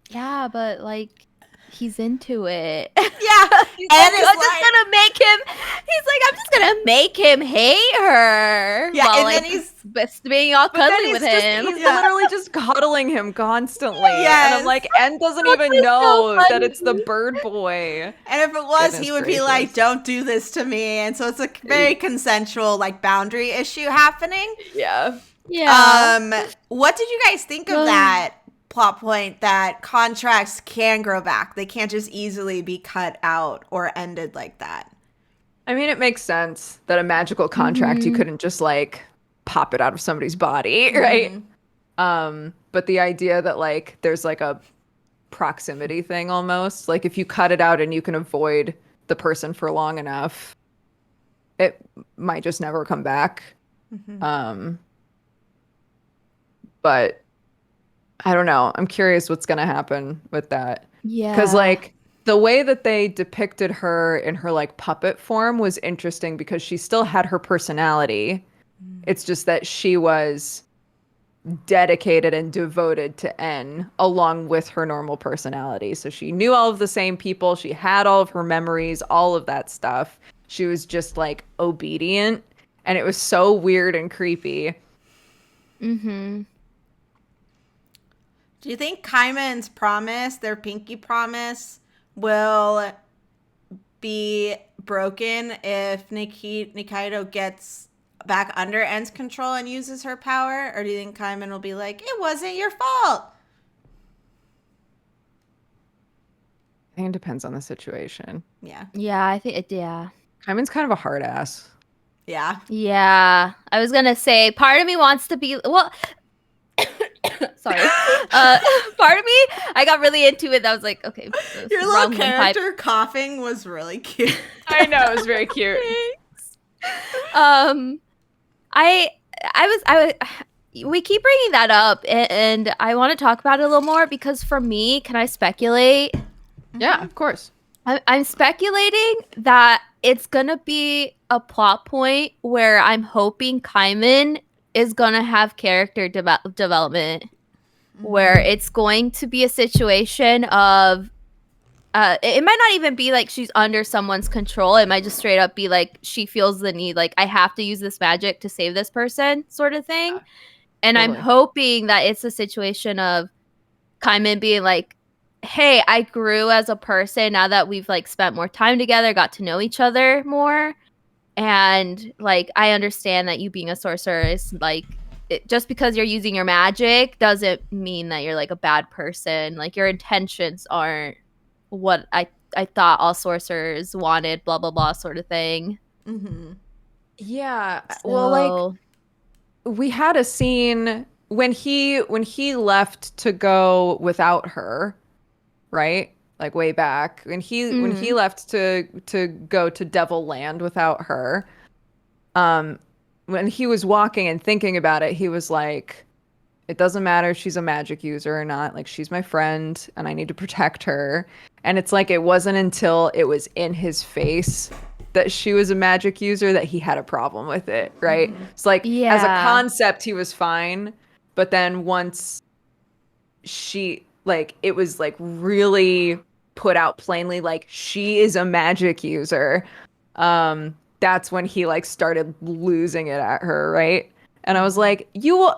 Yeah, but like he's into it. Yeah, He's and like, it's I'm just gonna make him. He's like, I'm just gonna make him hate her. Yeah, while and like then he's being all But then cuddly with him. he's Yeah. literally just coddling him constantly. And I'm Yes. like, N doesn't That's even just so know that it's the funny. bird boy. And if it was, Goodness he would be like, gracious. "Don't do this to me." And so it's a very consensual like boundary issue happening. Yeah. Yeah. What did you guys think of Ugh. that plot point that contracts can grow back? They can't just easily be cut out or ended like that. I mean, it makes sense that a magical contract, you Mhm. couldn't just like pop it out of somebody's body, right? But the idea that like there's like a proximity thing almost, like if you cut it out and you can avoid the person for long enough, it might just never come back. But I don't know. I'm curious what's gonna happen with that. Yeah. Because like the way that they depicted her in her like puppet form was interesting because she still had her personality. It's just that she was dedicated and devoted to N along with her normal personality. So she knew all of the same people, she had all of her memories, all of that stuff. She was just like obedient, and it was so weird and creepy. Mhm. Do you think Kaiman's promise, their pinky promise, will be broken if Nikaido gets back under En's control and uses her power? Or do you think Kaiman will be like, "It wasn't your fault"? I think it depends on the situation. Yeah. Yeah, I think it. Yeah. Kaiman's kind of a hard ass. Yeah. Yeah. I was gonna say, part of me wants to be well. Sorry. Part of me, I got really into it. I was like, okay, this Your is little wrong windpipe. character coughing was really cute. I know, it was very cute. I was we keep bringing that up, and I want to talk about it a little more because for me, can I speculate? Yeah, of course. I'm speculating that it's gonna be a plot point where I'm hoping Kaiman is gonna have character development, where it's going to be a situation of it might not even be like she's under someone's control. It might just straight up be like she feels the need, like I have to use this magic to save this person, sort of thing. And totally. I'm hoping that it's a situation of Kaiman being like, hey, I grew as a person now that we've like spent more time together, got to know each other more. And like, I understand that you being a sorcerer is like, just because you're using your magic doesn't mean that you're like a bad person. Like your intentions aren't what I thought all sorcerers wanted, blah, blah, blah sort of thing. Mm-hmm. Yeah. Well, like we had a scene when he left to go without her, right? Like way back when he left to go to Devil Land without her. When he was walking and thinking about it, he was like, it doesn't matter if she's a magic user or not. Like, she's my friend and I need to protect her. And it's like, it wasn't until it was in his face that she was a magic user that he had a problem with it, right? It's like, as a concept, he was fine. But then once she, like, it was like really put out plainly, like, she is a magic user. That's when he like started losing it at her, right? And I was like, you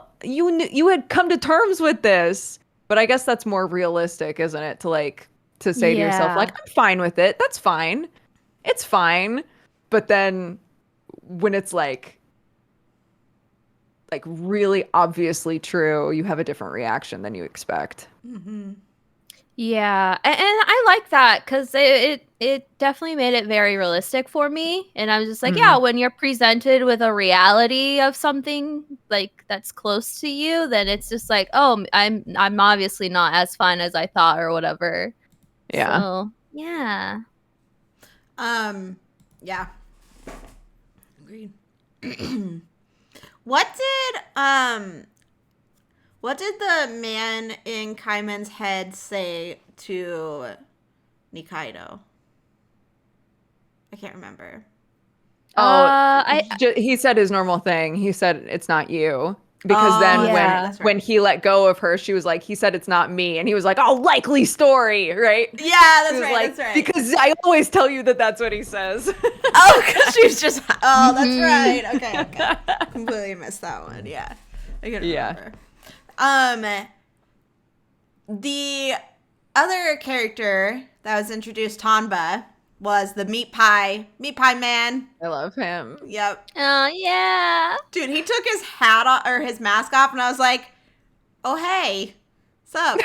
had come to terms with this. But I guess that's more realistic, isn't it? To like to say to yourself, like, I'm fine with it. That's fine. It's fine. But then when it's like really obviously true, you have a different reaction than you expect. Mm-hmm. Yeah, and I like that because it definitely made it very realistic for me. And I was just like, yeah, when you're presented with a reality of something like that's close to you, then it's just like, oh, I'm obviously not as fun as I thought or whatever. Yeah. So, yeah. Yeah. Agreed. What did the man in Kaiman's head say to Nikaido? I can't remember. Oh, he said his normal thing. He said, it's not you. Because Oh, then yeah. that's right. when he let go of her, she was like, he said it's not me, and he was like, oh, likely story, right? Yeah, that's He was right. like, That's right. because I always tell you that that's what he says. Oh, because she was just. Oh, that's Mhm. right. Okay. Completely missed that one. Yeah, I couldn't Yeah. remember. The other character that was introduced, Tanba, was the meat pie man. I love him. Yep, Oh yeah. dude, he took his hat off or his mask off, and I was like, "Oh hey, what's up?"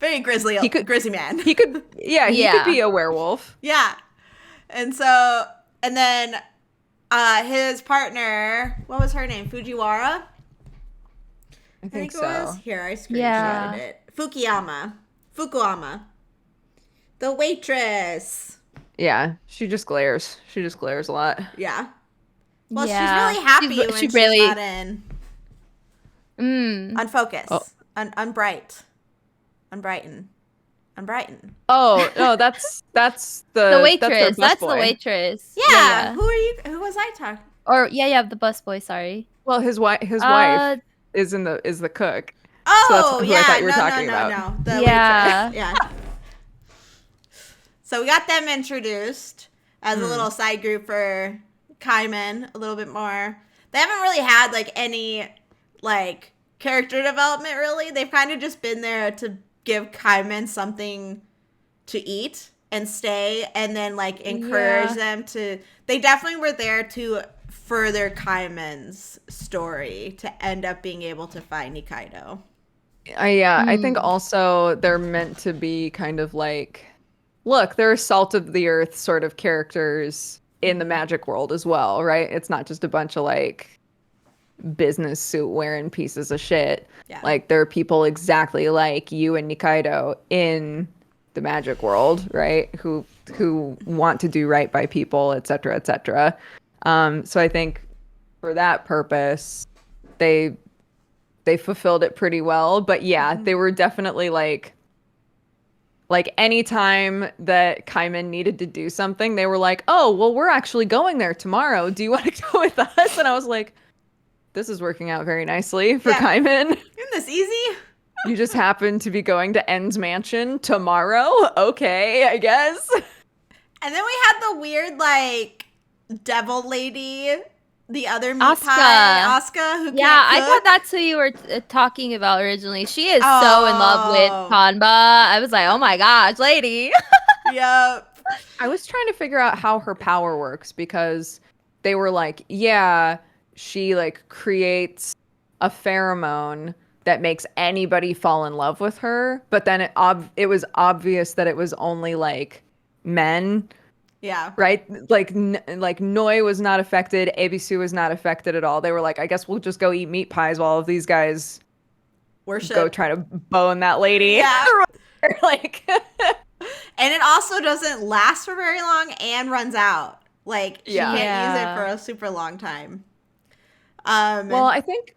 Very grizzly man. He could be a werewolf. Yeah. And then his partner, what was her name? Fujiwara? I think it so. was. Here, I screenshotted Yeah. it. Fukuama. The waitress. Yeah, she just glares. She just glares a lot. Yeah. Well, Yeah. she's really happy She's- when she she's really- not in. Unfocus. Oh. Unbright. Unbrighten. Oh no, that's the The waitress. That's That's the waitress. Yeah. Who are you? Who was I talking? Or the busboy. Sorry. Well, his wife is the cook. Oh, So that's who yeah. I thought you were no, talking no, about. no. The Yeah. waitress. Yeah. So we got them introduced as a little side group for Kaiman, a little bit more. They haven't really had like any like character development really. They've kind of just been there to give Kaiman something to eat and stay and then like encourage them to they definitely were there to further Kaiman's story to end up being able to find Nikaido. I think also they're meant to be kind of like, look, they're salt of the earth sort of characters in the magic world as well, right? It's not just a bunch of like business suit wearing pieces of shit. Yeah. Like there are people exactly like you and Nikaido in the magic world, right? Who want to do right by people, etc., etc. So I think for that purpose, they fulfilled it pretty well. But yeah, they were definitely like anytime that Kaiman needed to do something, they were like, oh, well, we're actually going there tomorrow. Do you want to go with us? And I was like, this is working out very nicely for Kaiman. Isn't this easy? You just happen to be going to En's mansion tomorrow? Okay, I guess. And then we had the weird like devil lady, the other meat Asuka. pie, Asuka, who Yeah, can't I cook. thought that's who you were talking about originally. She is so in love with Kanba. I was like, oh my gosh, lady. Yep. I was trying to figure out how her power works because they were like, yeah, she like creates a pheromone that makes anybody fall in love with her, but then it was obvious that it was only like men. Yeah. Right? Like Noi was not affected, Ebisu was not affected at all. They were like, I guess we'll just go eat meat pies while all of these guys Worship. go try to bone that lady. Yeah. Like And it also doesn't last for very long and runs out. Like she can't use it for a super long time. well, I think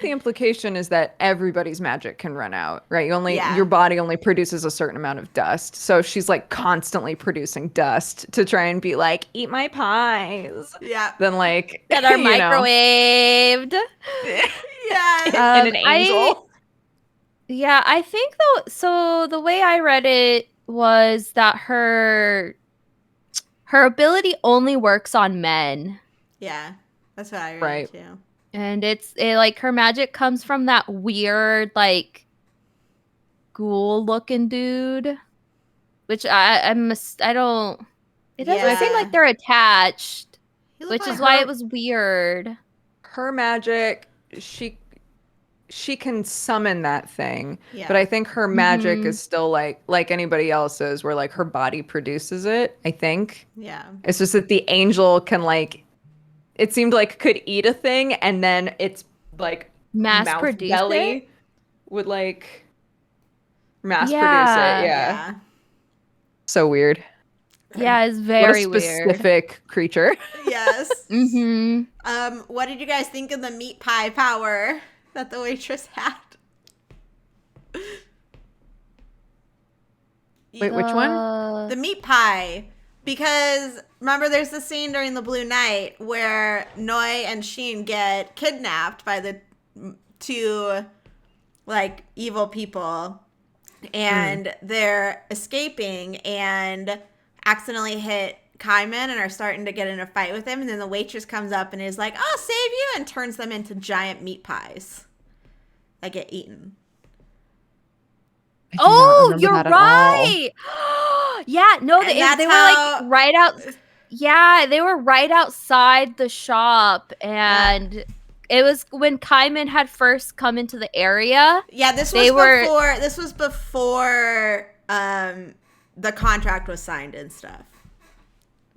the implication is that everybody's magic can run out, right? Your body only produces a certain amount of dust. So she's like constantly producing dust to try and be like, eat my pies. Yeah. Then like That are microwaved. Yeah. and an angel. I think though. So the way I read it was that her ability only works on men. Yeah. That's what I read Right. too. And it like her magic comes from that weird like ghoul looking dude, which I don't. It doesn't seem like they're attached, which is why it was weird. Her magic, she can summon that thing, but I think her magic is still like anybody else's, where like her body produces it. I think. Yeah. It's just that the angel can like. It seemed like could eat a thing, and then it's like mass mouth produce belly it? would like mass produce it. Yeah. So weird. Yeah, it's very what a specific creature. Yes. Mm-hmm. What did you guys think of the meat pie power that the waitress had? Wait, which one? The meat pie. Because remember, there's the scene during the Blue Night where Noi and Sheen get kidnapped by the two like evil people, and they're escaping and accidentally hit Kaiman and are starting to get in a fight with him, and then the waitress comes up and is like, "I'll save you," and turns them into giant meat pies that get eaten. I do not Oh, remember you're that at all. right. Yeah, no, And they that's were how- like right out. Yeah, they were right outside the shop, and it was when Kaiman had first come into the area. Yeah, this was before the contract was signed and stuff.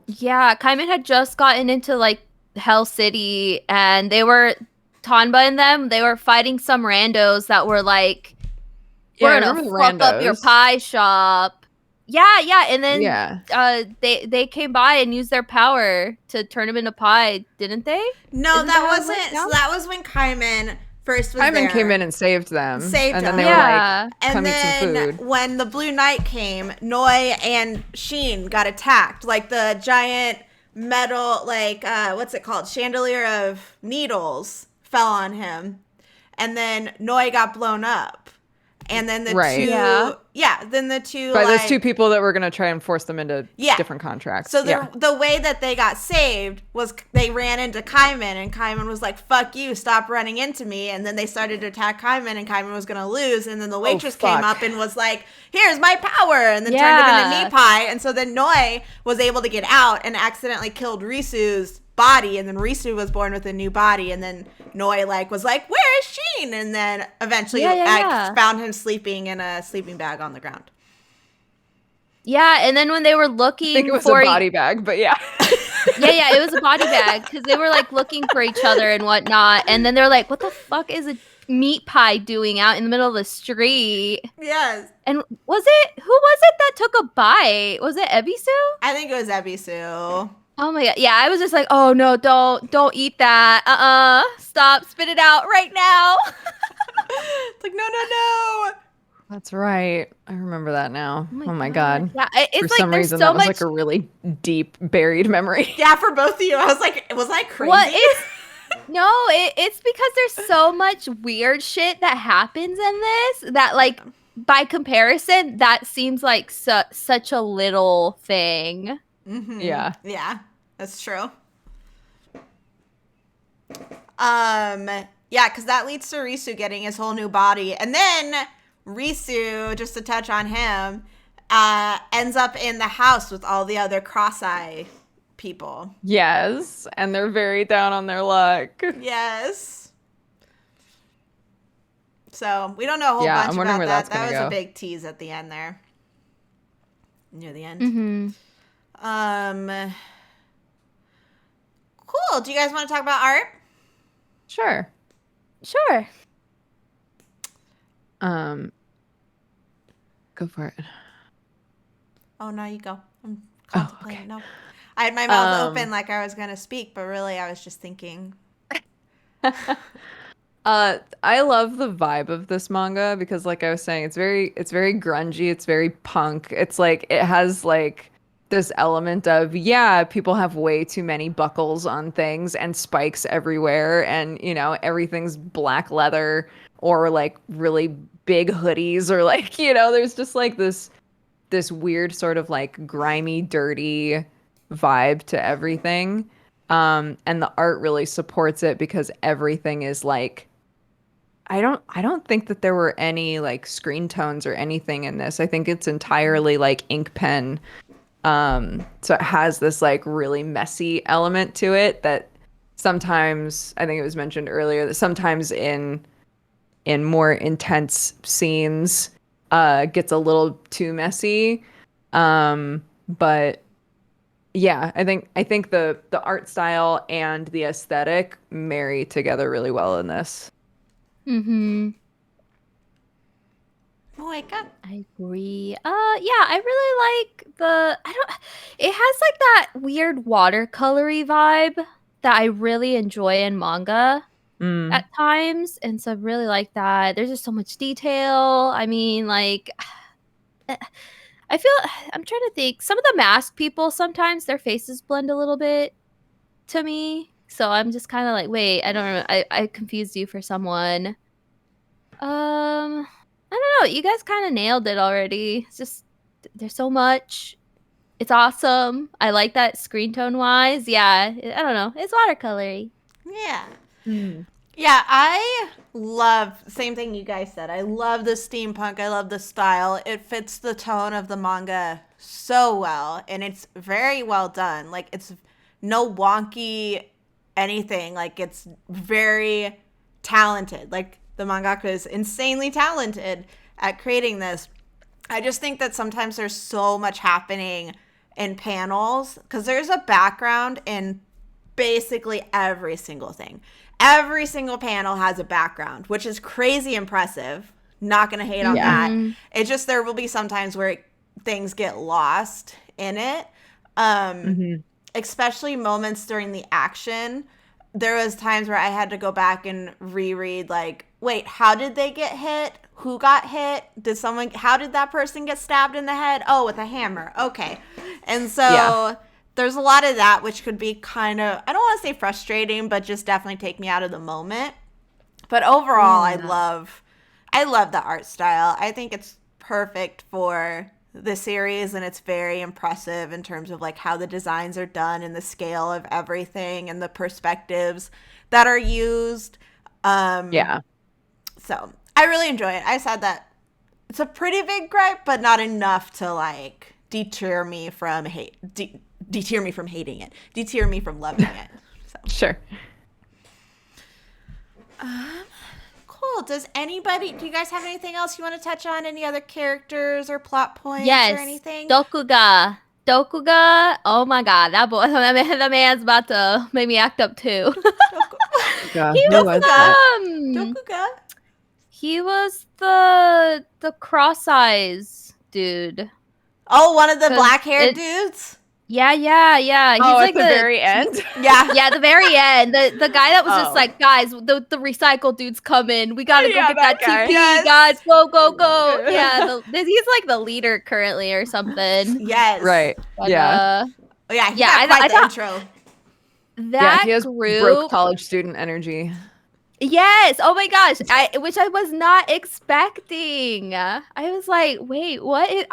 Yeah, Kaiman had just gotten into like Hell City, and they were Tanba and them. They were fighting some randos that were like, Yeah, I "We're gonna remember the fuck up your randos. pie shop." Yeah, and then Yeah. they came by and used their power to turn him into pie, didn't they? No, Isn't that that how it wasn't. went So down? that was when Kaiman first was Hyman there. came in and saved them. Saved and then them. they Yeah. were like, And come eat some then food. when the Blue Night came, Noi and Sheen got attacked. Like the giant metal, like what's it called, chandelier of needles fell on him, and then Noi got blown up. And then the Right. two, Yeah. then the two, By like, those two people that were going to try and force them into different contracts. So yeah. the way that they got saved was they ran into Kaiman, and Kaiman was like, "Fuck you, stop running into me." And then they started to attack Kaiman, and Kaiman was gonna lose. And then the waitress came fuck. up and was like, "Here's my power," and then turned him into meat pie. And so then Noi was able to get out and accidentally killed Risu's body, and then Risu was born with a new body, and then Noi like was like, "Where is Sheen?" And then eventually I found him sleeping in a sleeping bag on the ground. Yeah, and then when they were looking I think it was for a body bag, but yeah. yeah, it was a body bag because they were like looking for each other and whatnot, and then they're like, "What the fuck is a meat pie doing out in the middle of the street?" Yes, And who was it that took a bite? Was it Ebisu? I think it was Ebisu. Oh my god. Yeah, I was just like, "Oh no, don't eat that. Stop, spit it out right now." It's like no. That's right. I remember that now. Oh my god. Yeah, it's For like some there's reason, so that was much like a really deep, buried memory. Yeah, for both of you, I was like, was I crazy? What is No, it's because there's so much weird shit that happens in this that like by comparison that seems like such a little thing. Mm-hmm. Yeah. That's true. Yeah, because that leads to Risu getting his whole new body, and then Risu, just to touch on him, ends up in the house with all the other cross-eye people. Yes. And they're very down on their luck. Yes. So we don't know a whole Yeah, bunch I'm wondering about where that. that's That was gonna a go. big tease at the end there. Near the end. Mm-hmm. Cool. Do you guys want to talk about art? Sure. Sure. Go for it. Oh, no, you go. I'm contemplating. No. I had my mouth open like I was going to speak, but really I was just thinking. I love the vibe of this manga because like I was saying, it's very grungy, it's very punk. It's like it has like this element of, yeah, people have way too many buckles on things and spikes everywhere, and you know, everything's black leather or like really big hoodies, or like, you know, there's just like this weird sort of like grimy, dirty vibe to everything. And the art really supports it because everything is like, I don't think that there were any like screen tones or anything in this. I think it's entirely like ink pen. So it has this like really messy element to it that sometimes, I think it was mentioned earlier, that sometimes in more intense scenes gets a little too messy. But yeah, I think the art style and the aesthetic marry together really well in this. Mm-hmm. Moika? I agree. Yeah, I really like it has like that weird watercolory vibe that I really enjoy in manga at times. And so I really like that. There's just so much detail. I mean, like I feel I'm trying to think. Some of the masked people sometimes their faces blend a little bit to me. So I'm just kind of like, wait, I don't know. I confused you for someone. I don't know. You guys kind of nailed it already. It's just there's so much. It's awesome. I like that screen tone wise. Yeah, I don't know. It's watercolory. Yeah. Mm. Yeah, I love, same thing you guys said. I love the steampunk. I love the style. It fits the tone of the manga so well, and it's very well done. Like, it's no wonky anything. Like, it's very talented. Like, the mangaka is insanely talented at creating this. I just think that sometimes there's so much happening in panels because there's a background in basically every single thing. Every single panel has a background, which is crazy impressive. Not going to hate on that. It's just there will be some times where things get lost in it. Especially moments during the action. There was times where I had to go back and reread, like, wait, how did they get hit? Who got hit? How did that person get stabbed in the head? Oh, with a hammer. Okay. And so there's a lot of that, which could be kind of, I don't want to say frustrating, but just definitely take me out of the moment. But overall, I love the art style. I think it's perfect for the series, and it's very impressive in terms of like how the designs are done and the scale of everything and the perspectives that are used. So I really enjoy it. I said that it's a pretty big gripe, but not enough to like deter me from hating it, deter me from loving it. So. Sure. Cool. Do you guys have anything else you want to touch on? Any other characters or plot points or anything? Dokuga. Oh my god, that boy, the man's about to make me act up too. Dokuga. He was the cross eyes dude. Oh, one of the black-haired dudes? Yeah. He's like the very end? Yeah, the very end. The guy that was just like, guys, the recycle dude's coming. We gotta go get that TP, guys. Go. Yeah, he's like the leader currently or something. Yes. Right. But, he got quite the intro. That he has group, broke college student energy. Yes. Oh my gosh. Which I was not expecting. I was like, wait, what?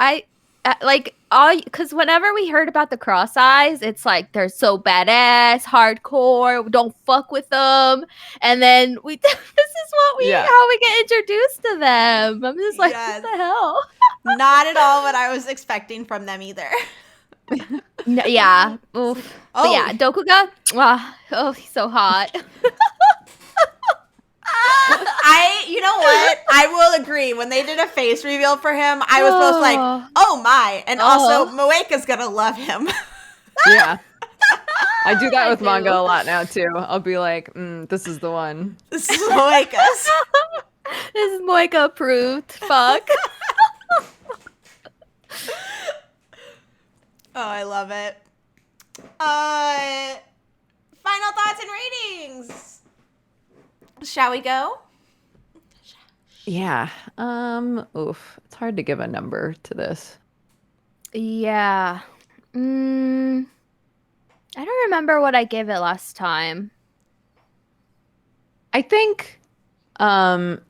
Because whenever we heard about the cross eyes, it's like they're so badass, hardcore. Don't fuck with them. And then this is how we get introduced to them. I'm just like, what the hell? Not at all what I was expecting from them either. Yeah. Oof. But yeah, Dokuga. Oh, he's so hot. You know what? I will agree. When they did a face reveal for him, I was both like, oh my. And also, Moeka's going to love him. Yeah. I do that with manga a lot now, too. I'll be like, this is the one. This is Moeka's. This is Moeka approved. Fuck. Oh, I love it. Final thoughts and ratings. Shall we go? Yeah. It's hard to give a number to this. Yeah. I don't remember what I gave it last time. I think, obviously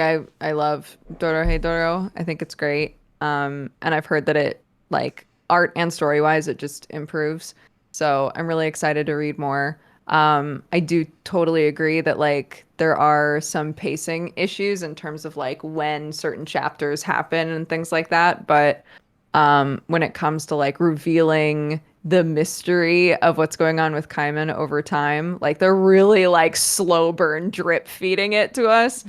I love Dorohedoro. I think it's great. And I've heard that it, like, art and story-wise, it just improves. So I'm really excited to read more. I do totally agree that like there are some pacing issues in terms of like when certain chapters happen and things like that. But when it comes to like revealing the mystery of what's going on with Kaiman over time, like they're really like slow burn drip feeding it to us,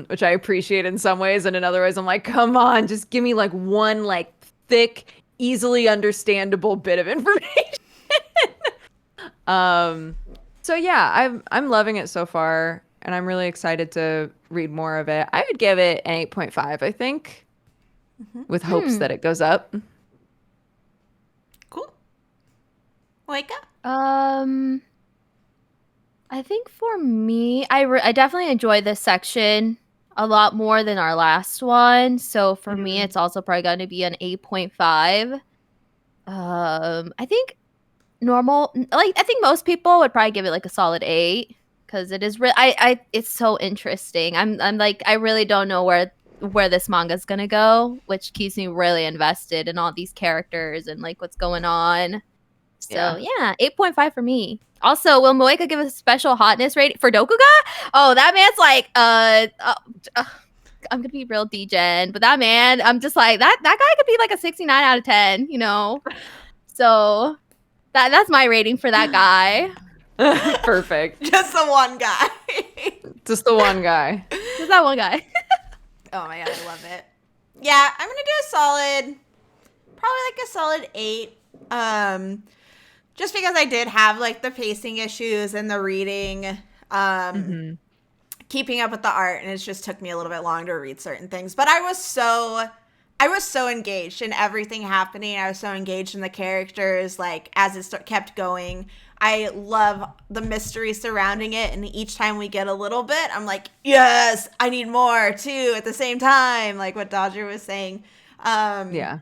which I appreciate in some ways. And in other ways, I'm like, come on, just give me like one like thick, easily understandable bit of information. So yeah, I'm loving it so far, and I'm really excited to read more of it. I would give it an 8.5, I think, with hopes that it goes up. Cool. Moeka? I think for me, I definitely enjoy this section. a lot more than our last one. So for me, it's also probably going to be an 8.5. I think I think most people would probably give it like a solid 8 because it is it's so interesting. I'm like, I really don't know where this manga is gonna go, which keeps me really invested in all these characters and like what's going on. So yeah, 8.5 for me. Also, will Moeka give a special hotness rating for Dokuga? Oh, that man's like I'm gonna be real degen, but that man, I'm just like that guy could be like a 69 out of 10, you know. So that's my rating for that guy. Perfect. Just the one guy. Just the one guy. Just that one guy. Oh my god, I love it. Yeah, I'm gonna do a solid, probably like a solid 8. Just because I did have like the pacing issues and the reading, keeping up with the art, and it just took me a little bit longer to read certain things. But I was so engaged in everything happening. I was so engaged in the characters, like as it kept going. I love the mystery surrounding it, and each time we get a little bit, I'm like, yes, I need more too at the same time, like what Dodger was saying. Yeah.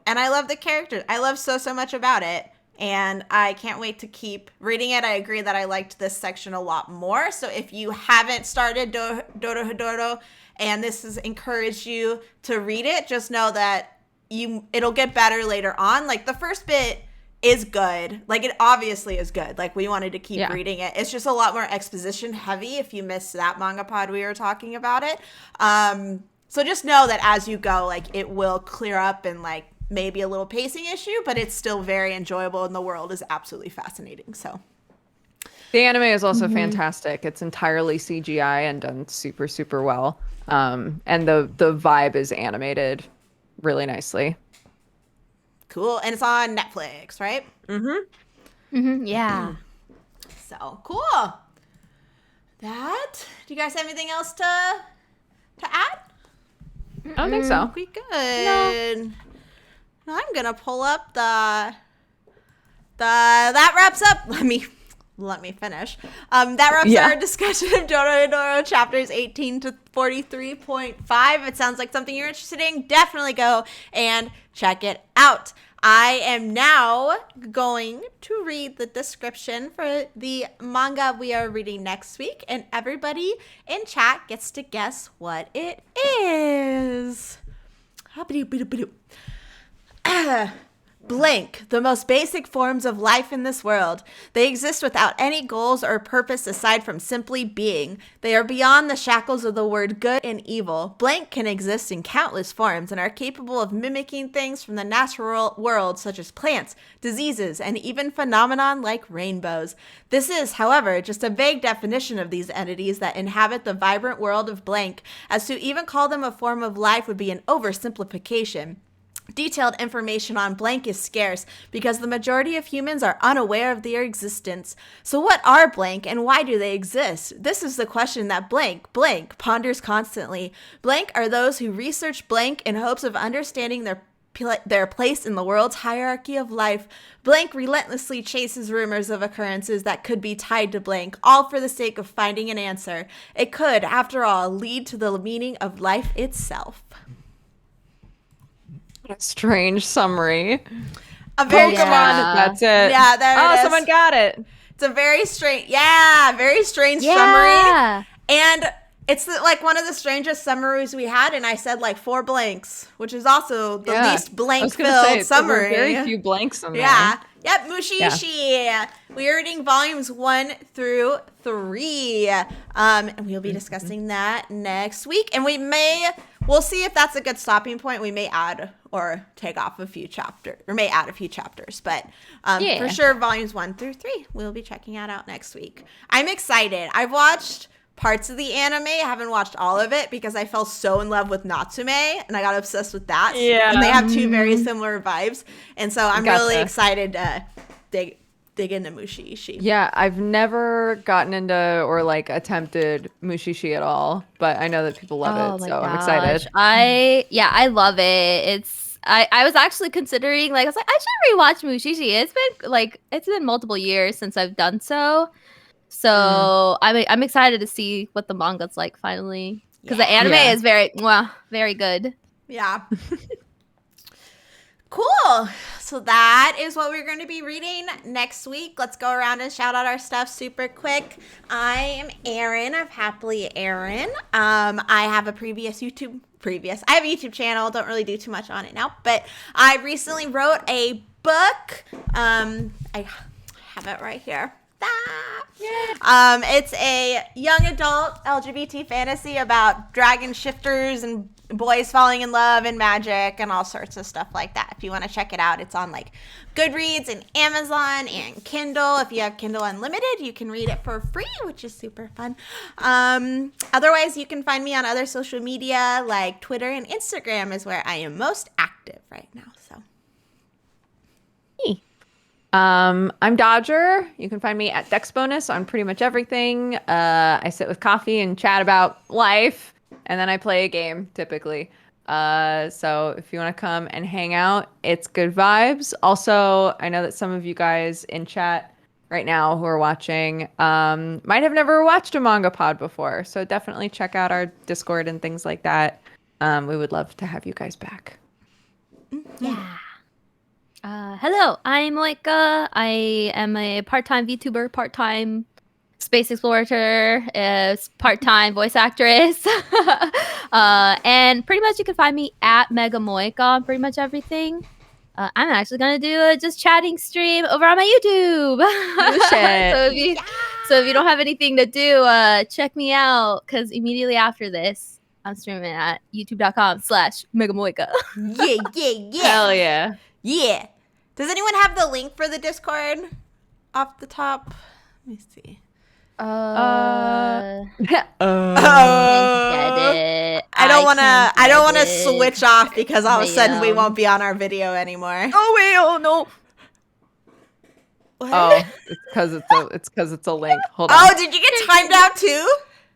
And I love the characters. I love so much about it, and I can't wait to keep reading it. I agree that I liked this section a lot more. So if you haven't started Dorohedoro and this has encouraged you to read it, just know that it'll get better later on. Like the first bit is good. Like it obviously is good. Like we wanted to keep reading it. It's just a lot more exposition heavy if you missed that Mangapod we were talking about it. So just know that as you go, like it will clear up and like maybe a little pacing issue, but it's still very enjoyable and the world is absolutely fascinating. So the anime is also fantastic. It's entirely CGI and done super, super well. And the vibe is animated really nicely. cool. And it's on Netflix, right? Yeah. So cool. Do you guys have anything else to add? I don't think so. We good. No. I'm gonna pull up that wraps up. Let me finish. That wraps our discussion of Dorohedoro chapters 18 to 43.5. It sounds like something you're interested in. Definitely go and check it out. I am now going to read the description for the manga we are reading next week, and everybody in chat gets to guess what it is. Blank, the most basic forms of life in this world. They exist without any goals or purpose aside from simply being. They are beyond the shackles of the word good and evil. Blank can exist in countless forms and are capable of mimicking things from the natural world, such as plants, diseases, and even phenomenon like rainbows. This is, however, just a vague definition of these entities that inhabit the vibrant world of blank, as to even call them a form of life would be an oversimplification. Detailed information on blank is scarce because the majority of humans are unaware of their existence. So what are blank and why do they exist? This is the question that blank ponders constantly. Blank are those who research blank in hopes of understanding their place in the world's hierarchy of life. Blank relentlessly chases rumors of occurrences that could be tied to blank, all for the sake of finding an answer. It could, after all, lead to the meaning of life itself. A strange summary. Pokemon. That's it. Yeah, there it is. Someone got it. It's a very strange summary. And it's like one of the strangest summaries we had. And I said like 4 blanks, which is also the least blank-filled summary. Very few blanks in there. Yeah. Yep, Mushishi. Yeah. We are reading volumes 1 through 3. And we'll be discussing that next week. And we'll see if that's a good stopping point. We may add or take off a few chapters, or may add a few chapters. But for sure, volumes 1 through 3, we'll be checking that out next week. I'm excited. I've watched parts of the anime. I haven't watched all of it because I fell so in love with Natsume and I got obsessed with that. Yeah. And they have 2 very similar vibes. And so I'm really excited to dig into Mushishi. Yeah, I've never gotten into or like attempted Mushishi at all, but I know that people love it, so I'm excited. I love it. I was actually considering, like, I was like, I should rewatch Mushishi. It's been multiple years since I've done so. So I'm excited to see what the manga's like finally. Because the anime Yeah. is very good. Yeah. Cool. So that is what we're going to be reading next week. Let's go around and shout out our stuff super quick. I am Erin of Happily Erin. I have a I have a YouTube channel. Don't really do too much on it now, but I recently wrote a book. I have it right here. It's a young adult LGBT fantasy about dragon shifters and boys falling in love and magic and all sorts of stuff like that. If you want to check it out, it's on like Goodreads and Amazon and Kindle. If you have Kindle Unlimited, you can read it for free, which is super fun. Otherwise, you can find me on other social media like Twitter and Instagram is where I am most active right now. So. I'm Dodger. You can find me at DexBonus on pretty much everything. I sit with coffee and chat about life, and then I play a game typically. So if you want to come and hang out, it's good vibes. Also, I know that some of you guys in chat right now who are watching might have never watched a Mangapod before. So definitely check out our Discord and things like that. We would love to have you guys back. Yeah. Hello, I'm Moika. I am a part-time VTuber, part-time space explorer, part-time voice actress. And pretty much you can find me at Mega Moika on pretty much everything. I'm actually going to do a just chatting stream over on my YouTube. So if you don't have anything to do, check me out because immediately after this, I'm streaming at youtube.com/megamoika. Yeah. Hell yeah. Yeah. Does anyone have the link for the Discord off the top? Let me see. Get it. I don't want to get it. switch off because all of a sudden we Damn. won't be on our video anymore. Oh wait, oh no. What? Oh, it's because it's a link. Hold on. Oh, did you get timed out too?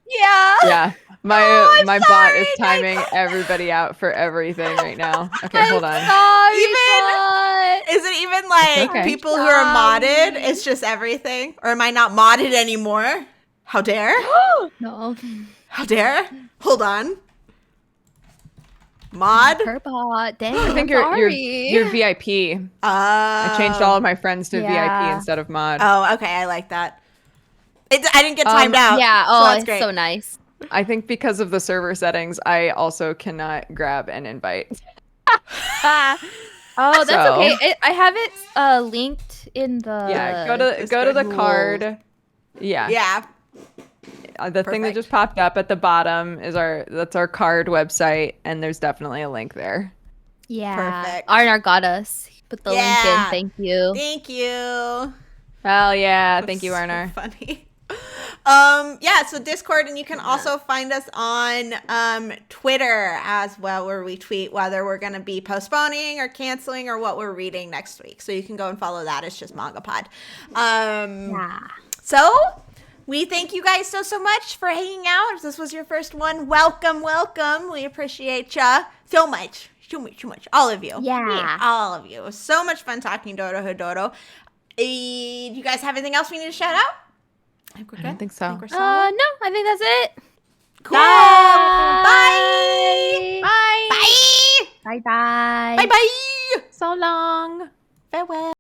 Yeah. Yeah. My I'm bot sorry, is timing everybody out for everything right now. Okay, I'm hold on. sorry, Even- bot. Is it even like okay. people who are modded? Sorry. It's just everything? Or am I not modded anymore? How dare? No. How dare? Hold on. Mod? Her bot. Dang. I think I'm you're sorry. VIP. I changed all of my friends to Yeah. VIP instead of mod. Oh, okay. I like that. I didn't get timed out. Yeah. so Oh, that's it's great. so nice. I think because of the server settings, I also cannot grab an invite. Oh, that's So- okay. I have it linked in the. Yeah, go to the rules. card. Yeah. Yeah. The thing that Perfect. just popped up at the bottom is that's our card website, and there's definitely a link there. Yeah. Perfect. Arnar got us. He put the link Yeah. in. Thank you. Thank you. Hell yeah! Thank you, So Arnar. funny. Yeah, so Discord, and you can also find us on Twitter as well, where we tweet whether we're going to be postponing or canceling or what we're reading next week. So you can go and follow that. It's just Mangapod. Yeah. So we thank you guys so much for hanging out. If this was your first one, welcome. We appreciate ya so much. All of you. Yeah. All of you. It was so much fun talking Dorohedoro. Do you guys have anything else we need to shout out? I think we're good. I don't think so. we're solid. No, I think that's it. Cool. Bye. Bye. Bye. Bye. Bye. Bye. So long. Farewell.